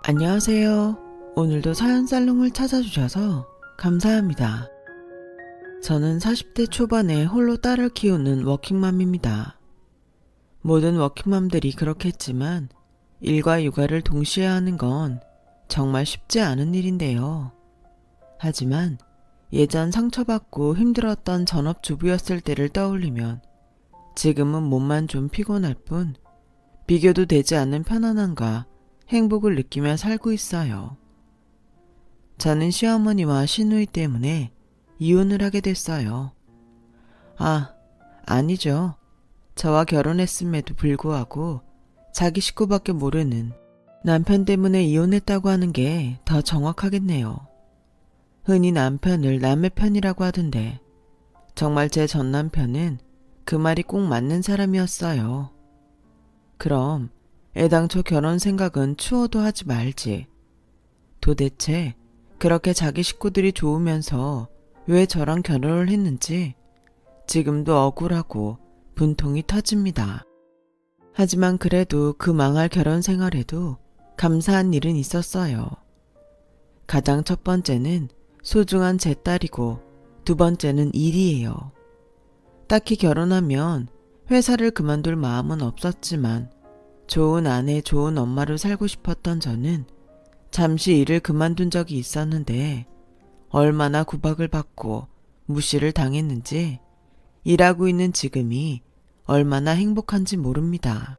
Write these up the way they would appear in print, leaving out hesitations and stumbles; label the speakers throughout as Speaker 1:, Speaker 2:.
Speaker 1: 안녕하세요. 오늘도 사연살롱을 찾아주셔서 감사합니다. 저는 40대 초반에 홀로 딸을 키우는 워킹맘입니다. 모든 워킹맘들이 그렇겠지만 일과 육아를 동시에 하는 건 정말 쉽지 않은 일인데요. 하지만 예전 상처받고 힘들었던 전업주부였을 때를 떠올리면 지금은 몸만 좀 피곤할 뿐 비교도 되지 않는 편안함과 행복을 느끼며 살고 있어요. 저는 시어머니와 시누이 때문에 이혼을 하게 됐어요. 아니죠. 저와 결혼했음에도 불구하고 자기 식구밖에 모르는 남편 때문에 이혼했다고 하는 게 더 정확하겠네요. 흔히 남편을 남의 편이라고 하던데 정말 제 전 남편은 그 말이 꼭 맞는 사람이었어요. 그럼 애당초 결혼 생각은 추워도 하지 말지. 도대체 그렇게 자기 식구들이 좋으면서 왜 저랑 결혼을 했는지 지금도 억울하고 분통이 터집니다. 하지만 그래도 그 망할 결혼 생활에도 감사한 일은 있었어요. 가장 첫 번째는 소중한 제 딸이고 두 번째는 일이에요. 딱히 결혼하면 회사를 그만둘 마음은 없었지만 좋은 아내, 좋은 엄마로 살고 싶었던 저는 잠시 일을 그만둔 적이 있었는데 얼마나 구박을 받고 무시를 당했는지 일하고 있는 지금이 얼마나 행복한지 모릅니다.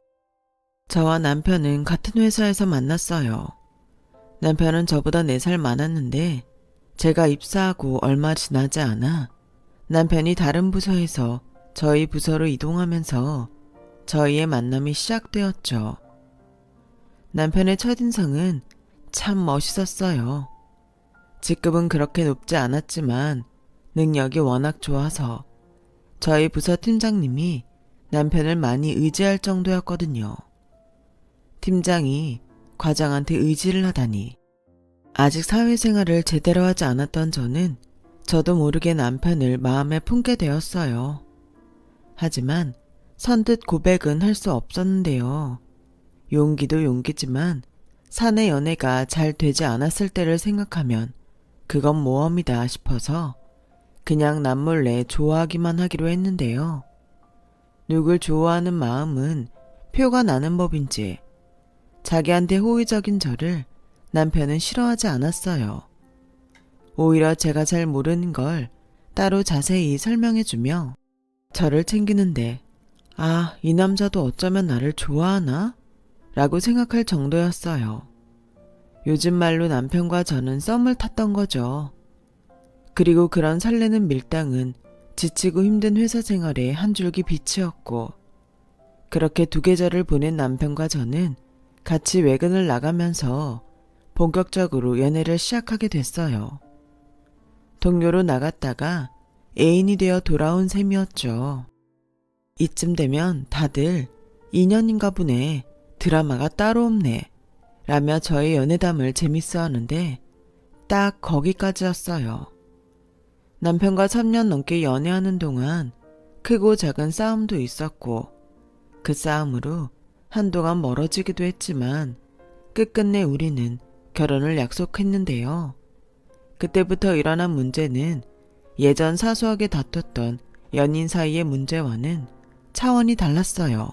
Speaker 1: 저와 남편은 같은 회사에서 만났어요. 남편은 저보다 4살 많았는데 제가 입사하고 얼마 지나지 않아 남편이 다른 부서에서 저희 부서로 이동하면서 저희의 만남이 시작되었죠. 남편의 첫인상은 참 멋있었어요. 직급은 그렇게 높지 않았지만 능력이 워낙 좋아서 저희 부서 팀장님이 남편을 많이 의지할 정도였거든요. 팀장이 과장한테 의지를 하다니. 아직 사회생활을 제대로 하지 않았던 저는 저도 모르게 남편을 마음에 품게 되었어요. 하지만 선뜻 고백은 할 수 없었는데요. 용기도 용기지만 사내 연애가 잘 되지 않았을 때를 생각하면 그건 모험이다 싶어서 그냥 남몰래 좋아하기만 하기로 했는데요. 누굴 좋아하는 마음은 표가 나는 법인지 자기한테 호의적인 저를 남편은 싫어하지 않았어요. 오히려 제가 잘 모르는 걸 따로 자세히 설명해주며 저를 챙기는데 이 남자도 어쩌면 나를 좋아하나? 라고 생각할 정도였어요. 요즘 말로 남편과 저는 썸을 탔던 거죠. 그리고 그런 설레는 밀당은 지치고 힘든 회사 생활의 한 줄기 빛이었고 그렇게 2계절을 보낸 남편과 저는 같이 외근을 나가면서 본격적으로 연애를 시작하게 됐어요. 동료로 나갔다가 애인이 되어 돌아온 셈이었죠. 이쯤 되면 다들 2년인가 보네, 드라마가 따로 없네 라며 저의 연애담을 재밌어 하는데 딱 거기까지였어요. 남편과 3년 넘게 연애하는 동안 크고 작은 싸움도 있었고 그 싸움으로 한동안 멀어지기도 했지만 끝끝내 우리는 결혼을 약속했는데요. 그때부터 일어난 문제는 예전 사소하게 다퉜던 연인 사이의 문제와는 차원이 달랐어요.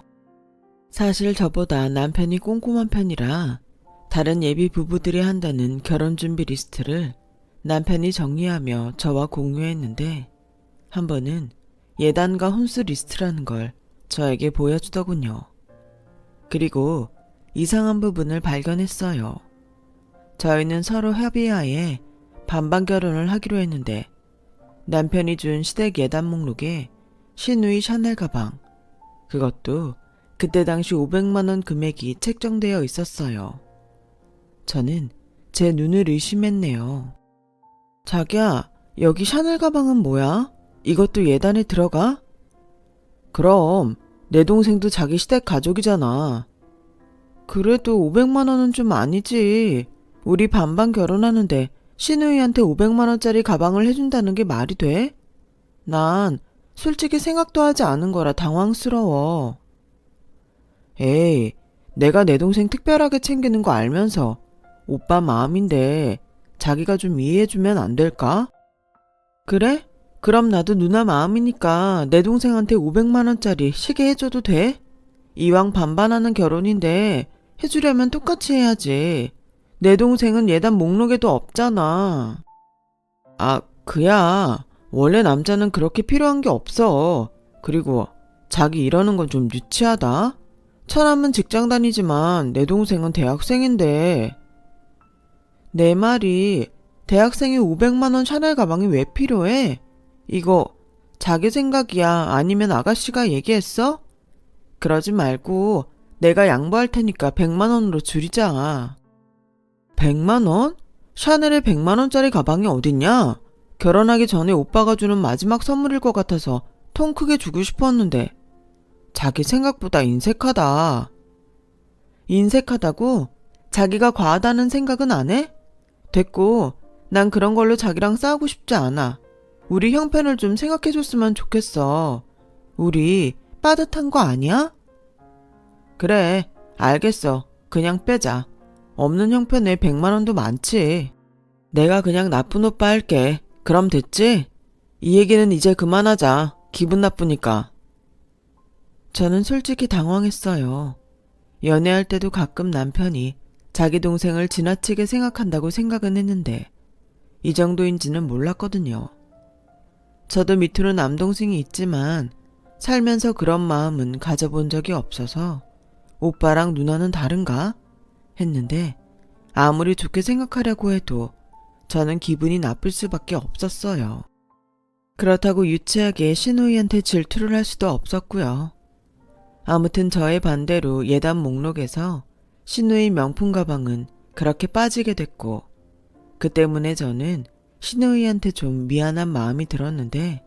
Speaker 1: 사실 저보다 남편이 꼼꼼한 편이라 다른 예비 부부들이 한다는 결혼 준비 리스트를 남편이 정리하며 저와 공유했는데 한 번은 예단과 혼수 리스트라는 걸 저에게 보여주더군요. 그리고 이상한 부분을 발견했어요. 저희는 서로 협의하에 반반 결혼을 하기로 했는데 남편이 준 시댁 예단 목록에 시누이 샤넬 가방, 그것도 그때 당시 500만원 금액이 책정되어 있었어요. 저는 제 눈을 의심했네요. 자기야, 여기 샤넬 가방은 뭐야? 이것도 예단에 들어가? 그럼 내 동생도 자기 시댁 가족이잖아. 그래도 500만원은 좀 아니지. 우리 반반 결혼하는데 시누이한테 500만원짜리 가방을 해준다는 게 말이 돼? 난 솔직히 생각도 하지 않은 거라 당황스러워. 에이, 내가 내 동생 특별하게 챙기는 거 알면서 오빠 마음인데 자기가 좀 이해해주면 안 될까? 그래? 그럼 나도 누나 마음이니까 내 동생한테 500만 원짜리 시계 해줘도 돼? 이왕 반반하는 결혼인데 해주려면 똑같이 해야지. 내 동생은 예단 목록에도 없잖아. 아, 그야. 원래 남자는 그렇게 필요한 게 없어. 그리고 자기 이러는 건 좀 유치하다. 처남은 직장 다니지만 내 동생은 대학생인데. 내 말이 대학생이 500만 원 샤넬 가방이 왜 필요해? 이거 자기 생각이야? 아니면 아가씨가 얘기했어? 그러지 말고 내가 양보할 테니까 100만 원으로 줄이자. 100만 원? 샤넬에 100만 원짜리 가방이 어딨냐? 결혼하기 전에 오빠가 주는 마지막 선물일 것 같아서 통 크게 주고 싶었는데. 자기 생각보다 인색하다. 인색하다고? 자기가 과하다는 생각은 안 해? 됐고, 난 그런 걸로 자기랑 싸우고 싶지 않아. 우리 형편을 좀 생각해줬으면 좋겠어. 우리 빠듯한 거 아니야? 그래, 알겠어. 그냥 빼자. 없는 형편에 100만 원도 많지. 내가 그냥 나쁜 오빠 할게. 그럼 됐지? 이 얘기는 이제 그만하자. 기분 나쁘니까. 저는 솔직히 당황했어요. 연애할 때도 가끔 남편이 자기 동생을 지나치게 생각한다고 생각은 했는데 이 정도인지는 몰랐거든요. 저도 밑으로 남동생이 있지만 살면서 그런 마음은 가져본 적이 없어서 오빠랑 누나는 다른가? 했는데 아무리 좋게 생각하려고 해도 저는 기분이 나쁠 수밖에 없었어요. 그렇다고 유치하게 신우이한테 질투를 할 수도 없었고요. 아무튼 저의 반대로 예단 목록에서 신우이 명품 가방은 그렇게 빠지게 됐고 그 때문에 저는 신우이한테 좀 미안한 마음이 들었는데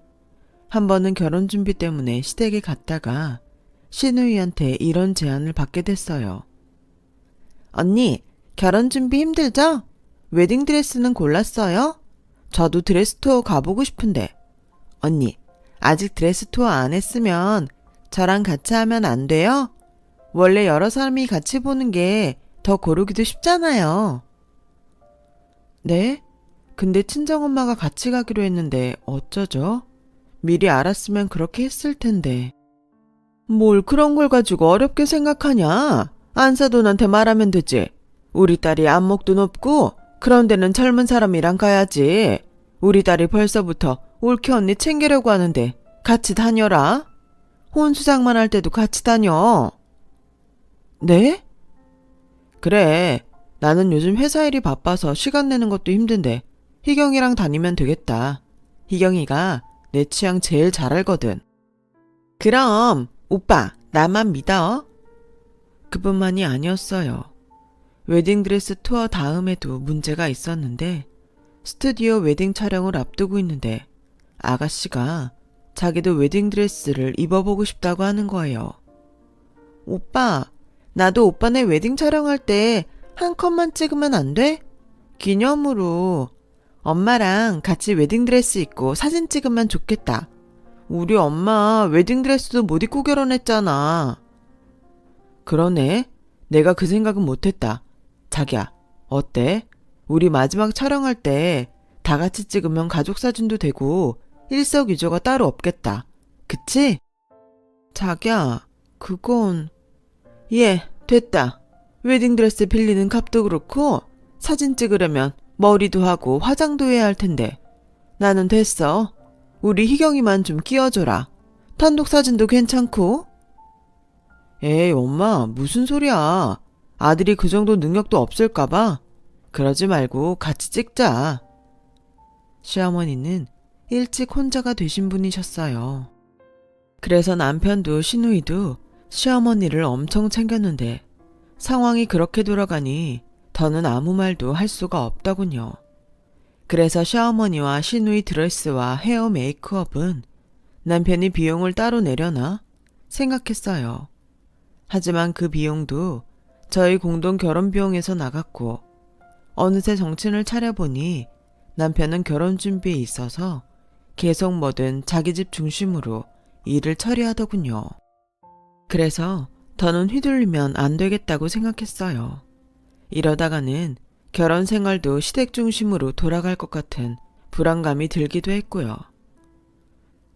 Speaker 1: 한 번은 결혼 준비 때문에 시댁에 갔다가 신우이한테 이런 제안을 받게 됐어요. 언니, 결혼 준비 힘들죠? 웨딩드레스는 골랐어요? 저도 드레스 투어 가보고 싶은데. 언니, 아직 드레스 투어 안 했으면 저랑 같이 하면 안 돼요? 원래 여러 사람이 같이 보는 게 더 고르기도 쉽잖아요. 네? 근데 친정엄마가 같이 가기로 했는데 어쩌죠? 미리 알았으면 그렇게 했을 텐데. 뭘 그런 걸 가지고 어렵게 생각하냐? 안사돈한테 말하면 되지. 우리 딸이 안목도 높고 그런 데는 젊은 사람이랑 가야지. 우리 딸이 벌써부터 올케 언니 챙기려고 하는데 같이 다녀라. 혼수장만 할 때도 같이 다녀. 네? 그래. 나는 요즘 회사 일이 바빠서 시간 내는 것도 힘든데 희경이랑 다니면 되겠다. 희경이가 내 취향 제일 잘 알거든. 그럼 오빠 나만 믿어. 그뿐만이 아니었어요. 웨딩드레스 투어 다음에도 문제가 있었는데 스튜디오 웨딩 촬영을 앞두고 있는데 아가씨가 자기도 웨딩드레스를 입어보고 싶다고 하는 거예요. 오빠, 나도 오빠네 웨딩 촬영할 때 한 컷만 찍으면 안 돼? 기념으로 엄마랑 같이 웨딩드레스 입고 사진 찍으면 좋겠다. 우리 엄마 웨딩드레스도 못 입고 결혼했잖아. 그러네. 내가 그 생각은 못했다. 자기야, 어때? 우리 마지막 촬영할 때 다 같이 찍으면 가족 사진도 되고 일석이조가 따로 없겠다. 그치? 자기야, 그건... 예, 됐다. 웨딩드레스 빌리는 값도 그렇고 사진 찍으려면 머리도 하고 화장도 해야 할 텐데 나는 됐어. 우리 희경이만 좀 끼워줘라. 단독 사진도 괜찮고. 에이, 엄마, 무슨 소리야. 아들이 그 정도 능력도 없을까봐. 그러지 말고 같이 찍자. 시어머니는 일찍 혼자가 되신 분이셨어요. 그래서 남편도 시누이도 시어머니를 엄청 챙겼는데 상황이 그렇게 돌아가니 더는 아무 말도 할 수가 없더군요. 그래서 시어머니와 시누이 드레스와 헤어 메이크업은 남편이 비용을 따로 내려나 생각했어요. 하지만 그 비용도 저희 공동 결혼 비용에서 나갔고 어느새 정신을 차려보니 남편은 결혼 준비에 있어서 계속 뭐든 자기 집 중심으로 일을 처리하더군요. 그래서 더는 휘둘리면 안 되겠다고 생각했어요. 이러다가는 결혼 생활도 시댁 중심으로 돌아갈 것 같은 불안감이 들기도 했고요.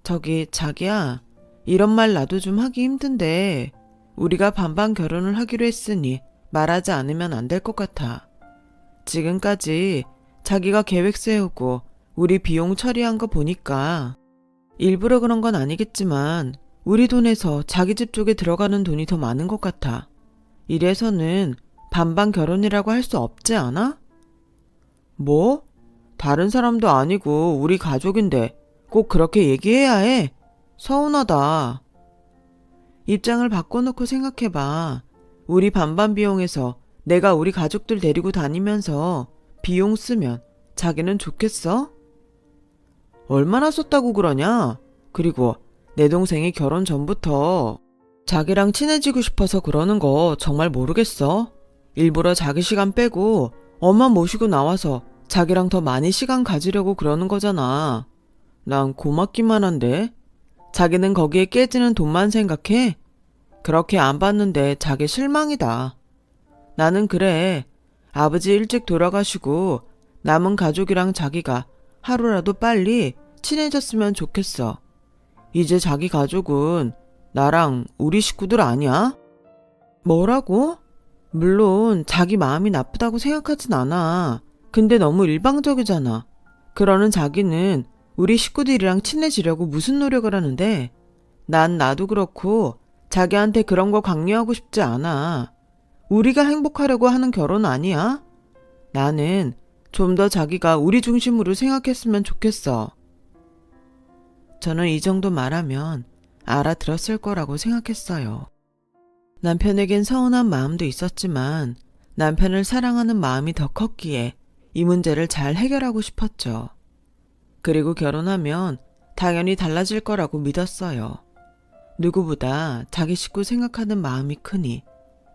Speaker 1: 저기 자기야, 이런 말 나도 좀 하기 힘든데 우리가 반반 결혼을 하기로 했으니 말하지 않으면 안 될 것 같아. 지금까지 자기가 계획 세우고 우리 비용 처리한 거 보니까 일부러 그런 건 아니겠지만 우리 돈에서 자기 집 쪽에 들어가는 돈이 더 많은 것 같아. 이래서는 반반 결혼이라고 할 수 없지 않아? 뭐? 다른 사람도 아니고 우리 가족인데 꼭 그렇게 얘기해야 해? 서운하다. 입장을 바꿔놓고 생각해봐. 우리 반반 비용에서 내가 우리 가족들 데리고 다니면서 비용 쓰면 자기는 좋겠어? 얼마나 썼다고 그러냐? 그리고 내 동생이 결혼 전부터 자기랑 친해지고 싶어서 그러는 거 정말 모르겠어? 일부러 자기 시간 빼고 엄마 모시고 나와서 자기랑 더 많이 시간 가지려고 그러는 거잖아. 난 고맙기만 한데. 자기는 거기에 깨지는 돈만 생각해? 그렇게 안 봤는데 자기 실망이다. 나는 그래. 아버지 일찍 돌아가시고 남은 가족이랑 자기가 하루라도 빨리 친해졌으면 좋겠어. 이제 자기 가족은 나랑 우리 식구들 아니야? 뭐라고? 물론 자기 마음이 나쁘다고 생각하진 않아. 근데 너무 일방적이잖아. 그러는 자기는 우리 식구들이랑 친해지려고 무슨 노력을 하는데 난 나도 그렇고 자기한테 그런 거 강요하고 싶지 않아. 우리가 행복하려고 하는 결혼 아니야? 나는 좀 더 자기가 우리 중심으로 생각했으면 좋겠어. 저는 이 정도 말하면 알아들었을 거라고 생각했어요. 남편에겐 서운한 마음도 있었지만 남편을 사랑하는 마음이 더 컸기에 이 문제를 잘 해결하고 싶었죠. 그리고 결혼하면 당연히 달라질 거라고 믿었어요. 누구보다 자기 식구 생각하는 마음이 크니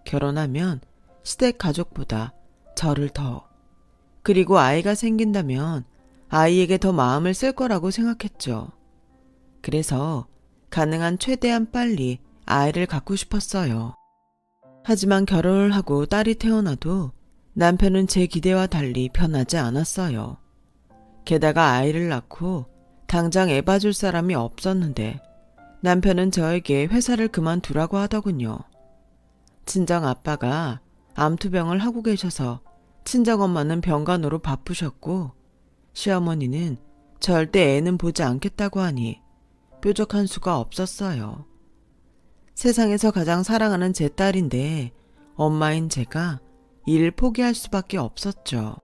Speaker 1: 결혼하면 시댁 가족보다 저를 더, 그리고 아이가 생긴다면 아이에게 더 마음을 쓸 거라고 생각했죠. 그래서 가능한 최대한 빨리 아이를 갖고 싶었어요. 하지만 결혼을 하고 딸이 태어나도 남편은 제 기대와 달리 변하지 않았어요. 게다가 아이를 낳고 당장 애 봐줄 사람이 없었는데 남편은 저에게 회사를 그만두라고 하더군요. 친정 아빠가 암투병을 하고 계셔서 친정엄마는 병간호로 바쁘셨고 시어머니는 절대 애는 보지 않겠다고 하니 뾰족한 수가 없었어요. 세상에서 가장 사랑하는 제 딸인데 엄마인 제가 일을 포기할 수밖에 없었죠.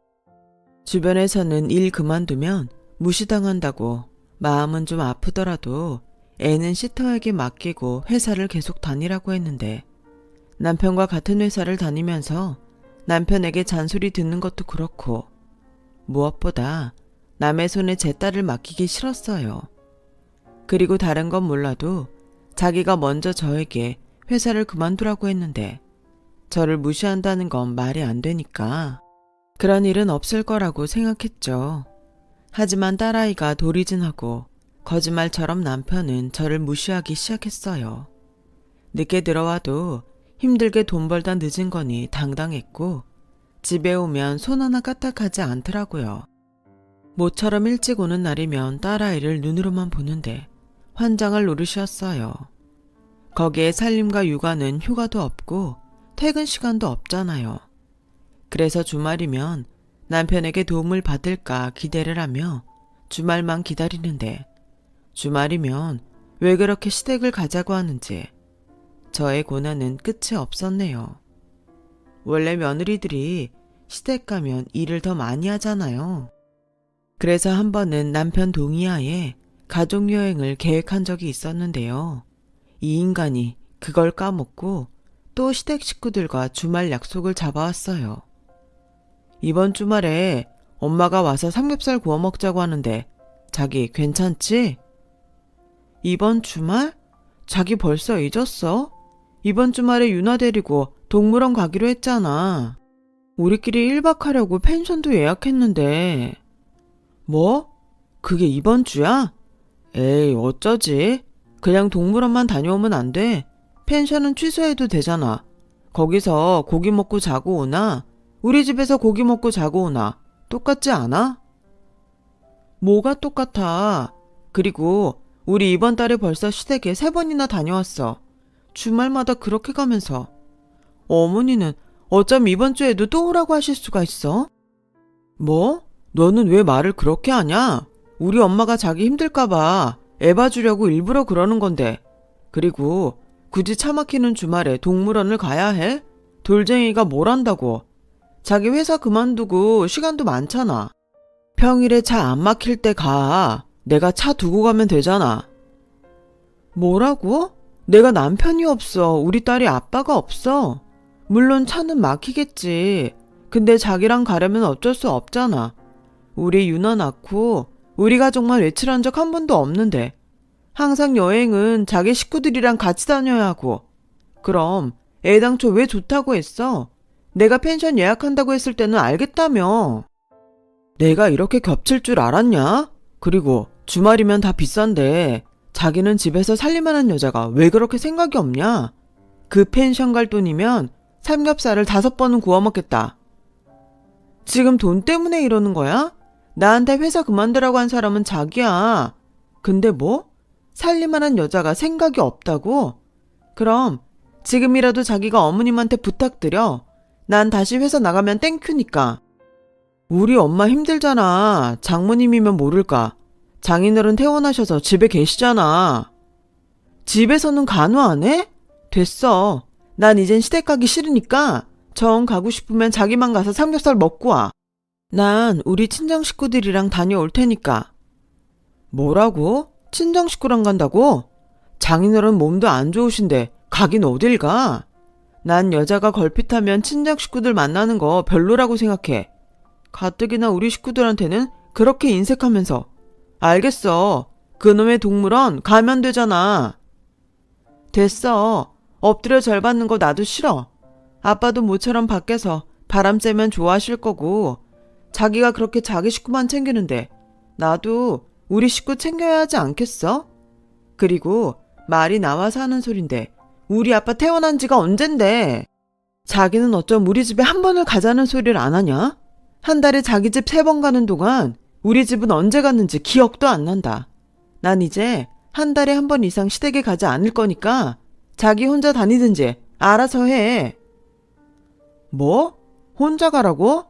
Speaker 1: 주변에서는 일 그만두면 무시당한다고 마음은 좀 아프더라도 애는 시터에게 맡기고 회사를 계속 다니라고 했는데 남편과 같은 회사를 다니면서 남편에게 잔소리 듣는 것도 그렇고 무엇보다 남의 손에 제 딸을 맡기기 싫었어요. 그리고 다른 건 몰라도 자기가 먼저 저에게 회사를 그만두라고 했는데 저를 무시한다는 건 말이 안 되니까 그런 일은 없을 거라고 생각했죠. 하지만 딸아이가 도리진하고 거짓말처럼 남편은 저를 무시하기 시작했어요. 늦게 들어와도 힘들게 돈 벌다 늦은 거니 당당했고 집에 오면 손 하나 까딱하지 않더라고요. 모처럼 일찍 오는 날이면 딸아이를 눈으로만 보는데 환장을 노릇이었어요. 거기에 살림과 육아는 휴가도 없고 퇴근 시간도 없잖아요. 그래서 주말이면 남편에게 도움을 받을까 기대를 하며 주말만 기다리는데 주말이면 왜 그렇게 시댁을 가자고 하는지 저의 고난은 끝이 없었네요. 원래 며느리들이 시댁 가면 일을 더 많이 하잖아요. 그래서 한 번은 남편 동의하에 가족여행을 계획한 적이 있었는데요. 이 인간이 그걸 까먹고 또 시댁 식구들과 주말 약속을 잡아왔어요. 이번 주말에 엄마가 와서 삼겹살 구워 먹자고 하는데 자기 괜찮지? 이번 주말? 자기 벌써 잊었어? 이번 주말에 유나 데리고 동물원 가기로 했잖아. 우리끼리 1박 하려고 펜션도 예약했는데. 뭐? 그게 이번 주야? 에이, 어쩌지? 그냥 동물원만 다녀오면 안 돼? 펜션은 취소해도 되잖아. 거기서 고기 먹고 자고 오나? 우리 집에서 고기 먹고 자고 오나 똑같지 않아? 뭐가 똑같아. 그리고 우리 이번 달에 벌써 시댁에 3번이나 다녀왔어. 주말마다 그렇게 가면서. 어머니는 어쩜 이번 주에도 또 오라고 하실 수가 있어? 뭐? 너는 왜 말을 그렇게 하냐? 우리 엄마가 자기 힘들까봐 애 봐주려고 일부러 그러는 건데. 그리고 굳이 차 막히는 주말에 동물원을 가야 해? 돌쟁이가 뭘 한다고. 자기 회사 그만두고 시간도 많잖아. 평일에 차 안 막힐 때 가. 내가 차 두고 가면 되잖아. 뭐라고? 내가 남편이 없어. 우리 딸이 아빠가 없어. 물론 차는 막히겠지. 근데 자기랑 가려면 어쩔 수 없잖아. 우리 유나 낳고 우리 가족만 외출한 적 한 번도 없는데 항상 여행은 자기 식구들이랑 같이 다녀야 하고. 그럼 애당초 왜 좋다고 했어? 내가 펜션 예약한다고 했을 때는 알겠다며. 내가 이렇게 겹칠 줄 알았냐? 그리고 주말이면 다 비싼데 자기는 집에서 살림하는 여자가 왜 그렇게 생각이 없냐? 그 펜션 갈 돈이면 삼겹살을 5번은 구워 먹겠다. 지금 돈 때문에 이러는 거야? 나한테 회사 그만두라고 한 사람은 자기야. 근데 뭐? 살림하는 여자가 생각이 없다고? 그럼 지금이라도 자기가 어머님한테 부탁드려. 난 다시 회사 나가면 땡큐니까. 우리 엄마 힘들잖아. 장모님이면 모를까. 장인어른 퇴원하셔서 집에 계시잖아. 집에서는 간호 안 해? 됐어. 난 이젠 시댁 가기 싫으니까 정 가고 싶으면 자기만 가서 삼겹살 먹고 와. 난 우리 친정 식구들이랑 다녀올 테니까. 뭐라고? 친정 식구랑 간다고? 장인어른 몸도 안 좋으신데 가긴 어딜 가? 난 여자가 걸핏하면 친정 식구들 만나는 거 별로라고 생각해. 가뜩이나 우리 식구들한테는 그렇게 인색하면서. 알겠어. 그놈의 동물원 가면 되잖아. 됐어. 엎드려 절 받는 거 나도 싫어. 아빠도 모처럼 밖에서 바람 쐬면 좋아하실 거고 자기가 그렇게 자기 식구만 챙기는데 나도 우리 식구 챙겨야 하지 않겠어? 그리고 말이 나와서 하는 소린데 우리 아빠 태어난 지가 언젠데. 자기는 어쩜 우리 집에 한 번을 가자는 소리를 안 하냐? 한 달에 자기 집 3번 가는 동안 우리 집은 언제 갔는지 기억도 안 난다. 난 이제 한 달에 한 번 이상 시댁에 가지 않을 거니까 자기 혼자 다니든지 알아서 해. 뭐? 혼자 가라고?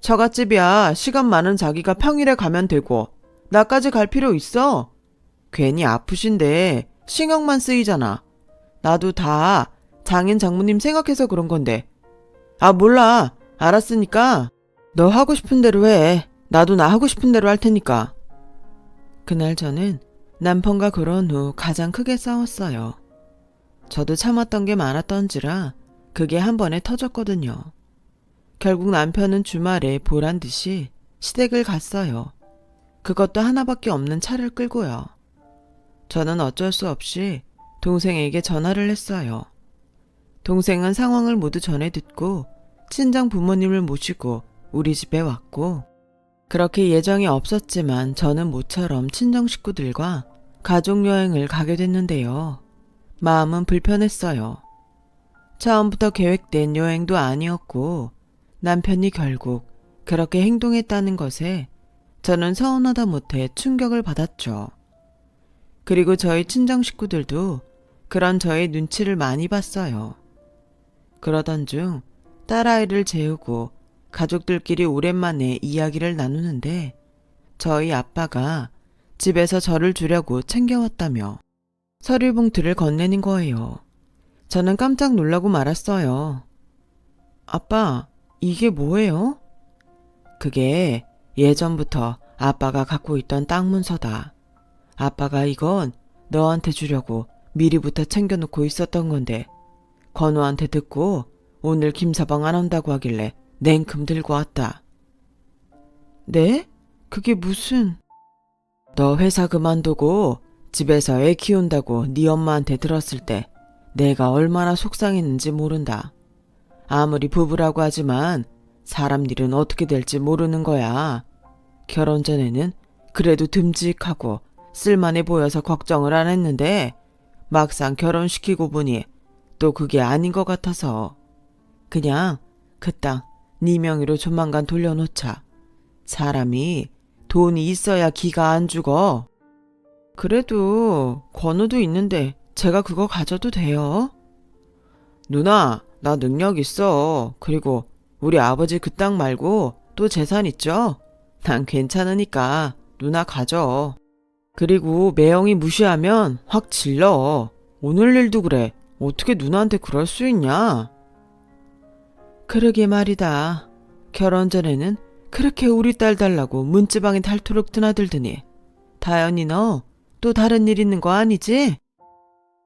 Speaker 1: 처갓집이야. 시간 많은 자기가 평일에 가면 되고 나까지 갈 필요 있어? 괜히 아프신데 신경만 쓰이잖아. 나도 다 장인 장모님 생각해서 그런 건데. 아 몰라. 알았으니까 너 하고 싶은 대로 해. 나도 나 하고 싶은 대로 할 테니까. 그날 저는 남편과 그런 후 가장 크게 싸웠어요. 저도 참았던 게 많았던지라 그게 한 번에 터졌거든요. 결국 남편은 주말에 보란 듯이 시댁을 갔어요. 그것도 하나밖에 없는 차를 끌고요. 저는 어쩔 수 없이 동생에게 전화를 했어요. 동생은 상황을 모두 전해 듣고 친정 부모님을 모시고 우리 집에 왔고 그렇게 예정이 없었지만 저는 모처럼 친정 식구들과 가족여행을 가게 됐는데요. 마음은 불편했어요. 처음부터 계획된 여행도 아니었고 남편이 결국 그렇게 행동했다는 것에 저는 서운하다 못해 충격을 받았죠. 그리고 저희 친정 식구들도 그런 저의 눈치를 많이 봤어요. 그러던 중 딸아이를 재우고 가족들끼리 오랜만에 이야기를 나누는데 저희 아빠가 집에서 저를 주려고 챙겨왔다며 서류 봉투를 건네는 거예요. 저는 깜짝 놀라고 말았어요. 아빠, 이게 뭐예요? 그게 예전부터 아빠가 갖고 있던 땅 문서다. 아빠가 이건 너한테 주려고 미리부터 챙겨놓고 있었던 건데 건우한테 듣고 오늘 김서방 안 온다고 하길래 냉큼 들고 왔다. 네? 그게 무슨... 너 회사 그만두고 집에서 애 키운다고 네 엄마한테 들었을 때 내가 얼마나 속상했는지 모른다. 아무리 부부라고 하지만 사람 일은 어떻게 될지 모르는 거야. 결혼 전에는 그래도 듬직하고 쓸만해 보여서 걱정을 안 했는데 막상 결혼시키고 보니 또 그게 아닌 것 같아서 그냥 그 땅 네 명의로 조만간 돌려놓자. 사람이 돈이 있어야 기가 안 죽어. 그래도 권우도 있는데 제가 그거 가져도 돼요? 누나, 나 능력 있어. 그리고 우리 아버지 그 땅 말고 또 재산 있죠? 난 괜찮으니까 누나 가져. 그리고 매형이 무시하면 확 질러. 오늘 일도 그래. 어떻게 누나한테 그럴 수 있냐? 그러게 말이다. 결혼 전에는 그렇게 우리 딸 달라고 문지방에 닳도록 드나들더니 다현이 너 또 다른 일 있는 거 아니지?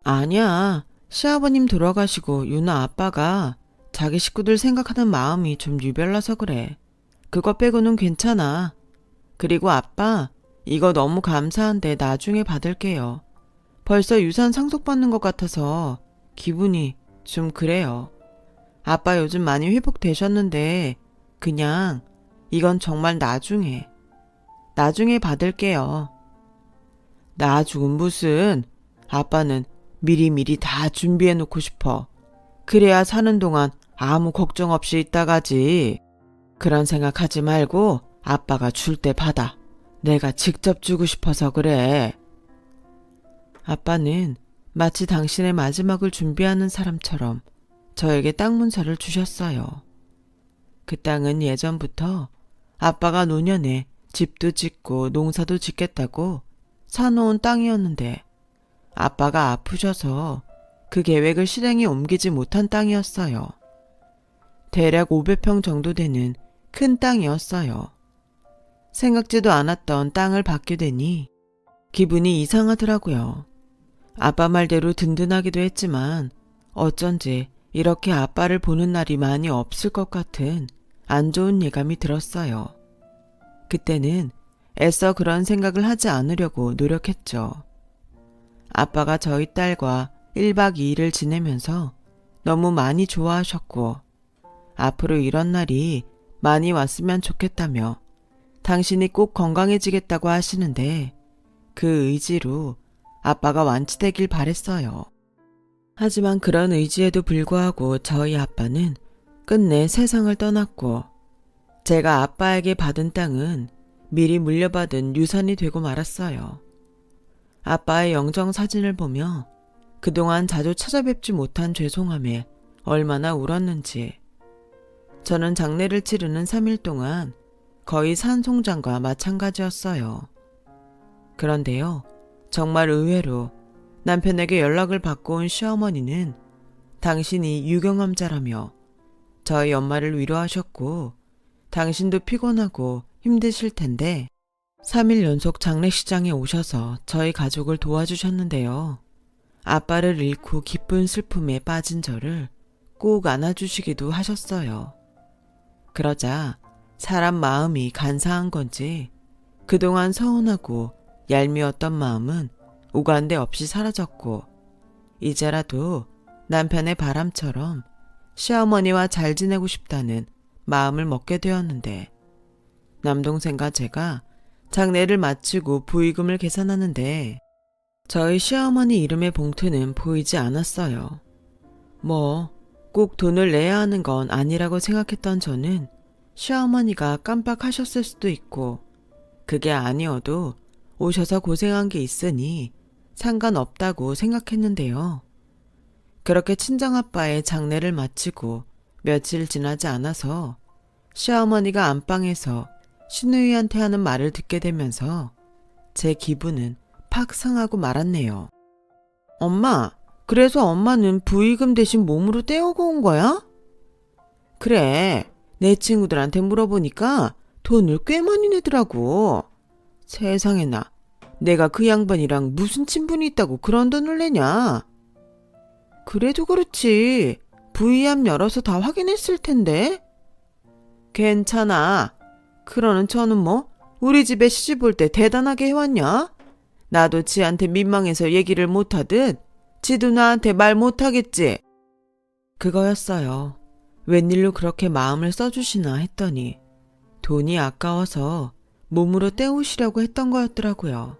Speaker 1: 아니야. 시아버님 돌아가시고 유나 아빠가 자기 식구들 생각하는 마음이 좀 유별나서 그래. 그거 빼고는 괜찮아. 그리고 아빠, 이거 너무 감사한데 나중에 받을게요. 벌써 유산 상속받는 것 같아서 기분이 좀 그래요. 아빠 요즘 많이 회복되셨는데 그냥 이건 정말 나중에 받을게요. 나중은 무슨, 아빠는 미리미리 다 준비해 놓고 싶어. 그래야 사는 동안 아무 걱정 없이 있다가지. 그런 생각하지 말고 아빠가 줄 때 받아. 내가 직접 주고 싶어서 그래. 아빠는 마치 당신의 마지막을 준비하는 사람처럼 저에게 땅 문서를 주셨어요. 그 땅은 예전부터 아빠가 노년에 집도 짓고 농사도 짓겠다고 사놓은 땅이었는데 아빠가 아프셔서 그 계획을 실행에 옮기지 못한 땅이었어요. 대략 500평 정도 되는 큰 땅이었어요. 생각지도 않았던 땅을 받게 되니 기분이 이상하더라고요. 아빠 말대로 든든하기도 했지만 어쩐지 이렇게 아빠를 보는 날이 많이 없을 것 같은 안 좋은 예감이 들었어요. 그때는 애써 그런 생각을 하지 않으려고 노력했죠. 아빠가 저희 딸과 1박 2일을 지내면서 너무 많이 좋아하셨고 앞으로 이런 날이 많이 왔으면 좋겠다며 당신이 꼭 건강해지겠다고 하시는데 그 의지로 아빠가 완치되길 바랬어요. 하지만 그런 의지에도 불구하고 저희 아빠는 끝내 세상을 떠났고 제가 아빠에게 받은 땅은 미리 물려받은 유산이 되고 말았어요. 아빠의 영정 사진을 보며 그동안 자주 찾아뵙지 못한 죄송함에 얼마나 울었는지. 저는 장례를 치르는 3일 동안 거의 산송장과 마찬가지였어요. 그런데요, 정말 의외로 남편에게 연락을 받고 온 시어머니는 당신이 유경험자라며 저희 엄마를 위로하셨고 당신도 피곤하고 힘드실 텐데 3일 연속 장례식장에 오셔서 저희 가족을 도와주셨는데요. 아빠를 잃고 기쁜 슬픔에 빠진 저를 꼭 안아주시기도 하셨어요. 그러자 사람 마음이 간사한 건지 그동안 서운하고 얄미웠던 마음은 오간데 없이 사라졌고 이제라도 남편의 바람처럼 시어머니와 잘 지내고 싶다는 마음을 먹게 되었는데 남동생과 제가 장례를 마치고 부의금을 계산하는데 저희 시어머니 이름의 봉투는 보이지 않았어요. 꼭 돈을 내야 하는 건 아니라고 생각했던 저는 시어머니가 깜빡하셨을 수도 있고 그게 아니어도 오셔서 고생한 게 있으니 상관없다고 생각했는데요. 그렇게 친정아빠의 장례를 마치고 며칠 지나지 않아서 시어머니가 안방에서 시누이한테 하는 말을 듣게 되면서 제 기분은 팍 상하고 말았네요. 엄마, 그래서 엄마는 부의금 대신 몸으로 떼어고 온 거야? 그래, 내 친구들한테 물어보니까 돈을 꽤 많이 내더라고. 세상에나, 내가 그 양반이랑 무슨 친분이 있다고 그런 돈을 내냐? 그래도 그렇지, 부의함 열어서 다 확인했을 텐데. 괜찮아. 그러는 저는 우리 집에 시집 올 때 대단하게 해왔냐? 나도 지한테 민망해서 얘기를 못하듯 지도 나한테 말 못하겠지. 그거였어요. 웬일로 그렇게 마음을 써주시나 했더니 돈이 아까워서 몸으로 때우시려고 했던 거였더라고요.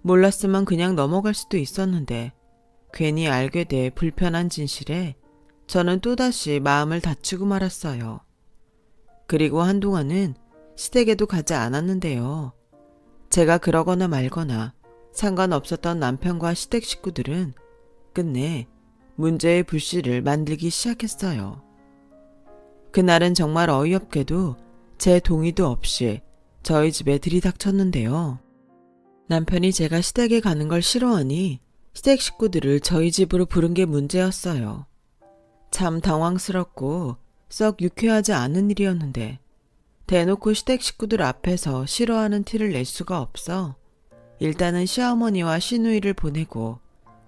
Speaker 1: 몰랐으면 그냥 넘어갈 수도 있었는데 괜히 알게 돼 불편한 진실에 저는 또다시 마음을 다치고 말았어요. 그리고 한동안은 시댁에도 가지 않았는데요. 제가 그러거나 말거나 상관없었던 남편과 시댁 식구들은 끝내 문제의 불씨를 만들기 시작했어요. 그날은 정말 어이없게도 제 동의도 없이 저희 집에 들이닥쳤는데요. 남편이 제가 시댁에 가는 걸 싫어하니 시댁 식구들을 저희 집으로 부른 게 문제였어요. 참 당황스럽고 썩 유쾌하지 않은 일이었는데 대놓고 시댁 식구들 앞에서 싫어하는 티를 낼 수가 없어 일단은 시어머니와 시누이를 보내고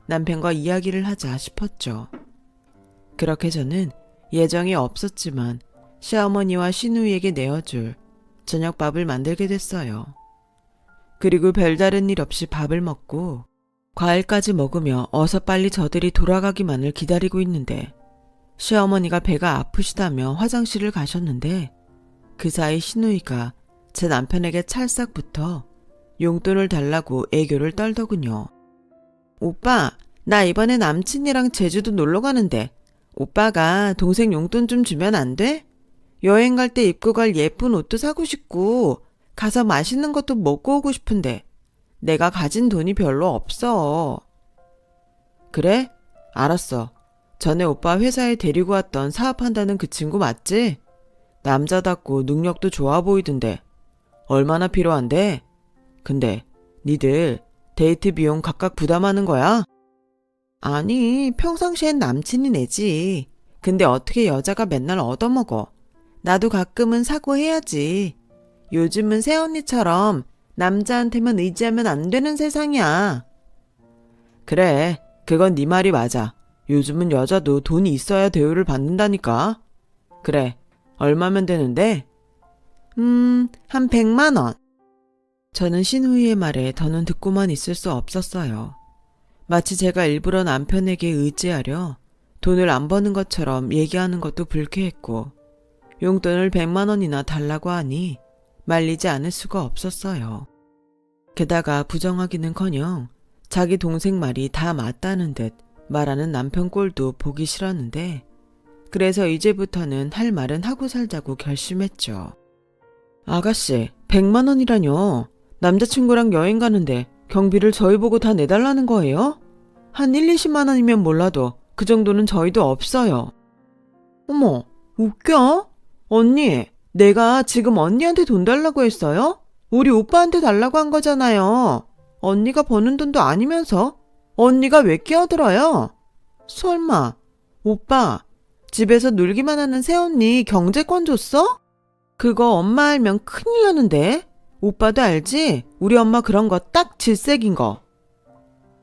Speaker 1: 남편과 이야기를 하자 싶었죠. 그렇게 저는 예정이 없었지만 시어머니와 시누이에게 내어줄 저녁밥을 만들게 됐어요. 그리고 별다른 일 없이 밥을 먹고 과일까지 먹으며 어서 빨리 저들이 돌아가기만을 기다리고 있는데 시어머니가 배가 아프시다며 화장실을 가셨는데 그 사이 시누이가 제 남편에게 찰싹 붙어 용돈을 달라고 애교를 떨더군요. 오빠, 나 이번에 남친이랑 제주도 놀러 가는데 오빠가 동생 용돈 좀 주면 안 돼? 여행 갈 때 입고 갈 예쁜 옷도 사고 싶고 가서 맛있는 것도 먹고 오고 싶은데 내가 가진 돈이 별로 없어. 그래? 알았어. 전에 오빠 회사에 데리고 왔던 사업한다는 그 친구 맞지? 남자답고 능력도 좋아 보이던데 얼마나 필요한데? 근데 니들 데이트 비용 각각 부담하는 거야? 아니, 평상시엔 남친이 내지. 근데 어떻게 여자가 맨날 얻어먹어. 나도 가끔은 사고 해야지. 요즘은 새언니처럼 남자한테만 의지하면 안 되는 세상이야. 그래, 그건 네 말이 맞아. 요즘은 여자도 돈이 있어야 대우를 받는다니까. 그래, 얼마면 되는데? 한 100만 원. 저는 신우이의 말에 더는 듣고만 있을 수 없었어요. 마치 제가 일부러 남편에게 의지하려 돈을 안 버는 것처럼 얘기하는 것도 불쾌했고 용돈을 100만 원이나 달라고 하니 말리지 않을 수가 없었어요. 게다가 부정하기는커녕 자기 동생 말이 다 맞다는 듯 말하는 남편 꼴도 보기 싫었는데 그래서 이제부터는 할 말은 하고 살자고 결심했죠. 아가씨, 100만 원이라뇨. 남자친구랑 여행 가는데 경비를 저희 보고 다 내달라는 거예요? 한 1, 20만 원이면 몰라도 그 정도는 저희도 없어요. 어머, 웃겨? 언니, 내가 지금 언니한테 돈 달라고 했어요? 우리 오빠한테 달라고 한 거잖아요. 언니가 버는 돈도 아니면서 언니가 왜 끼어들어요? 설마 오빠 집에서 놀기만 하는 새언니 경제권 줬어? 그거 엄마 알면 큰일 나는데. 오빠도 알지? 우리 엄마 그런 거 딱 질색인 거.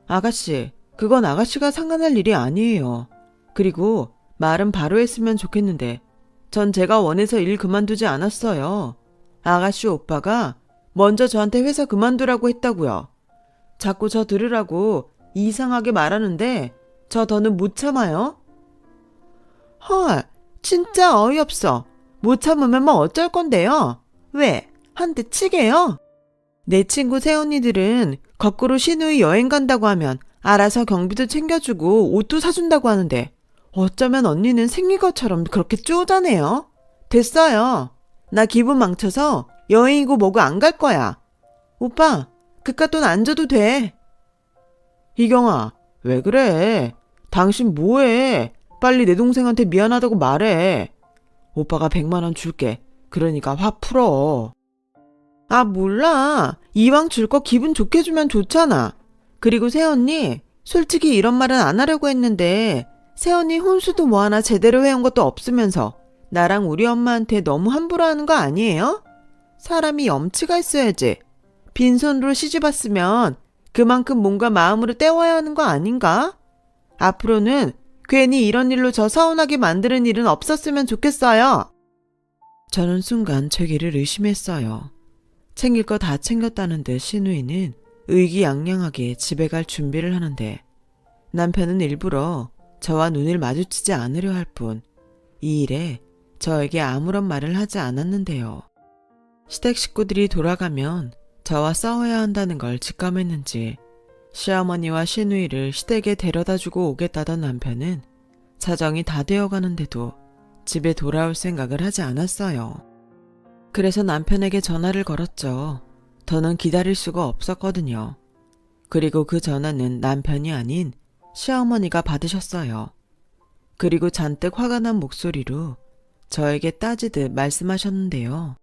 Speaker 1: 아가씨, 그건 아가씨가 상관할 일이 아니에요. 그리고 말은 바로 했으면 좋겠는데 전 제가 원해서 일 그만두지 않았어요. 아가씨 오빠가 먼저 저한테 회사 그만두라고 했다고요. 자꾸 저 들으라고 이상하게 말하는데 저 더는 못 참아요. 헐, 진짜 어이없어. 못 참으면 뭐 어쩔 건데요? 왜? 한 대 치게요? 내 친구 새언니들은 거꾸로 시누이 여행 간다고 하면 알아서 경비도 챙겨주고 옷도 사준다고 하는데 어쩌면 언니는 생긴 것처럼 그렇게 쪼잔해요? 됐어요. 나 기분 망쳐서 여행이고 뭐고 안 갈 거야. 오빠, 그깟 돈 안 줘도 돼. 희경아, 왜 그래? 당신 뭐해? 빨리 내 동생한테 미안하다고 말해. 오빠가 100만 원 줄게. 그러니까 화 풀어. 아, 몰라. 이왕 줄 거 기분 좋게 주면 좋잖아. 그리고 새언니, 솔직히 이런 말은 안 하려고 했는데 새언니 혼수도 뭐 하나 제대로 해온 것도 없으면서 나랑 우리 엄마한테 너무 함부로 하는 거 아니에요? 사람이 염치가 있어야지. 빈손으로 시집 왔으면 그만큼 뭔가 마음으로 때워야 하는 거 아닌가? 앞으로는 괜히 이런 일로 저 서운하게 만드는 일은 없었으면 좋겠어요. 저는 순간 죄기를 의심했어요. 챙길 거 다 챙겼다는 듯 시누이는 의기양양하게 집에 갈 준비를 하는데 남편은 일부러 저와 눈을 마주치지 않으려 할 뿐 이 일에 저에게 아무런 말을 하지 않았는데요. 시댁 식구들이 돌아가면 저와 싸워야 한다는 걸 직감했는지 시어머니와 시누이를 시댁에 데려다주고 오겠다던 남편은 사정이 다 되어가는데도 집에 돌아올 생각을 하지 않았어요. 그래서 남편에게 전화를 걸었죠. 더는 기다릴 수가 없었거든요. 그리고 그 전화는 남편이 아닌 시어머니가 받으셨어요. 그리고 잔뜩 화가 난 목소리로 저에게 따지듯 말씀하셨는데요.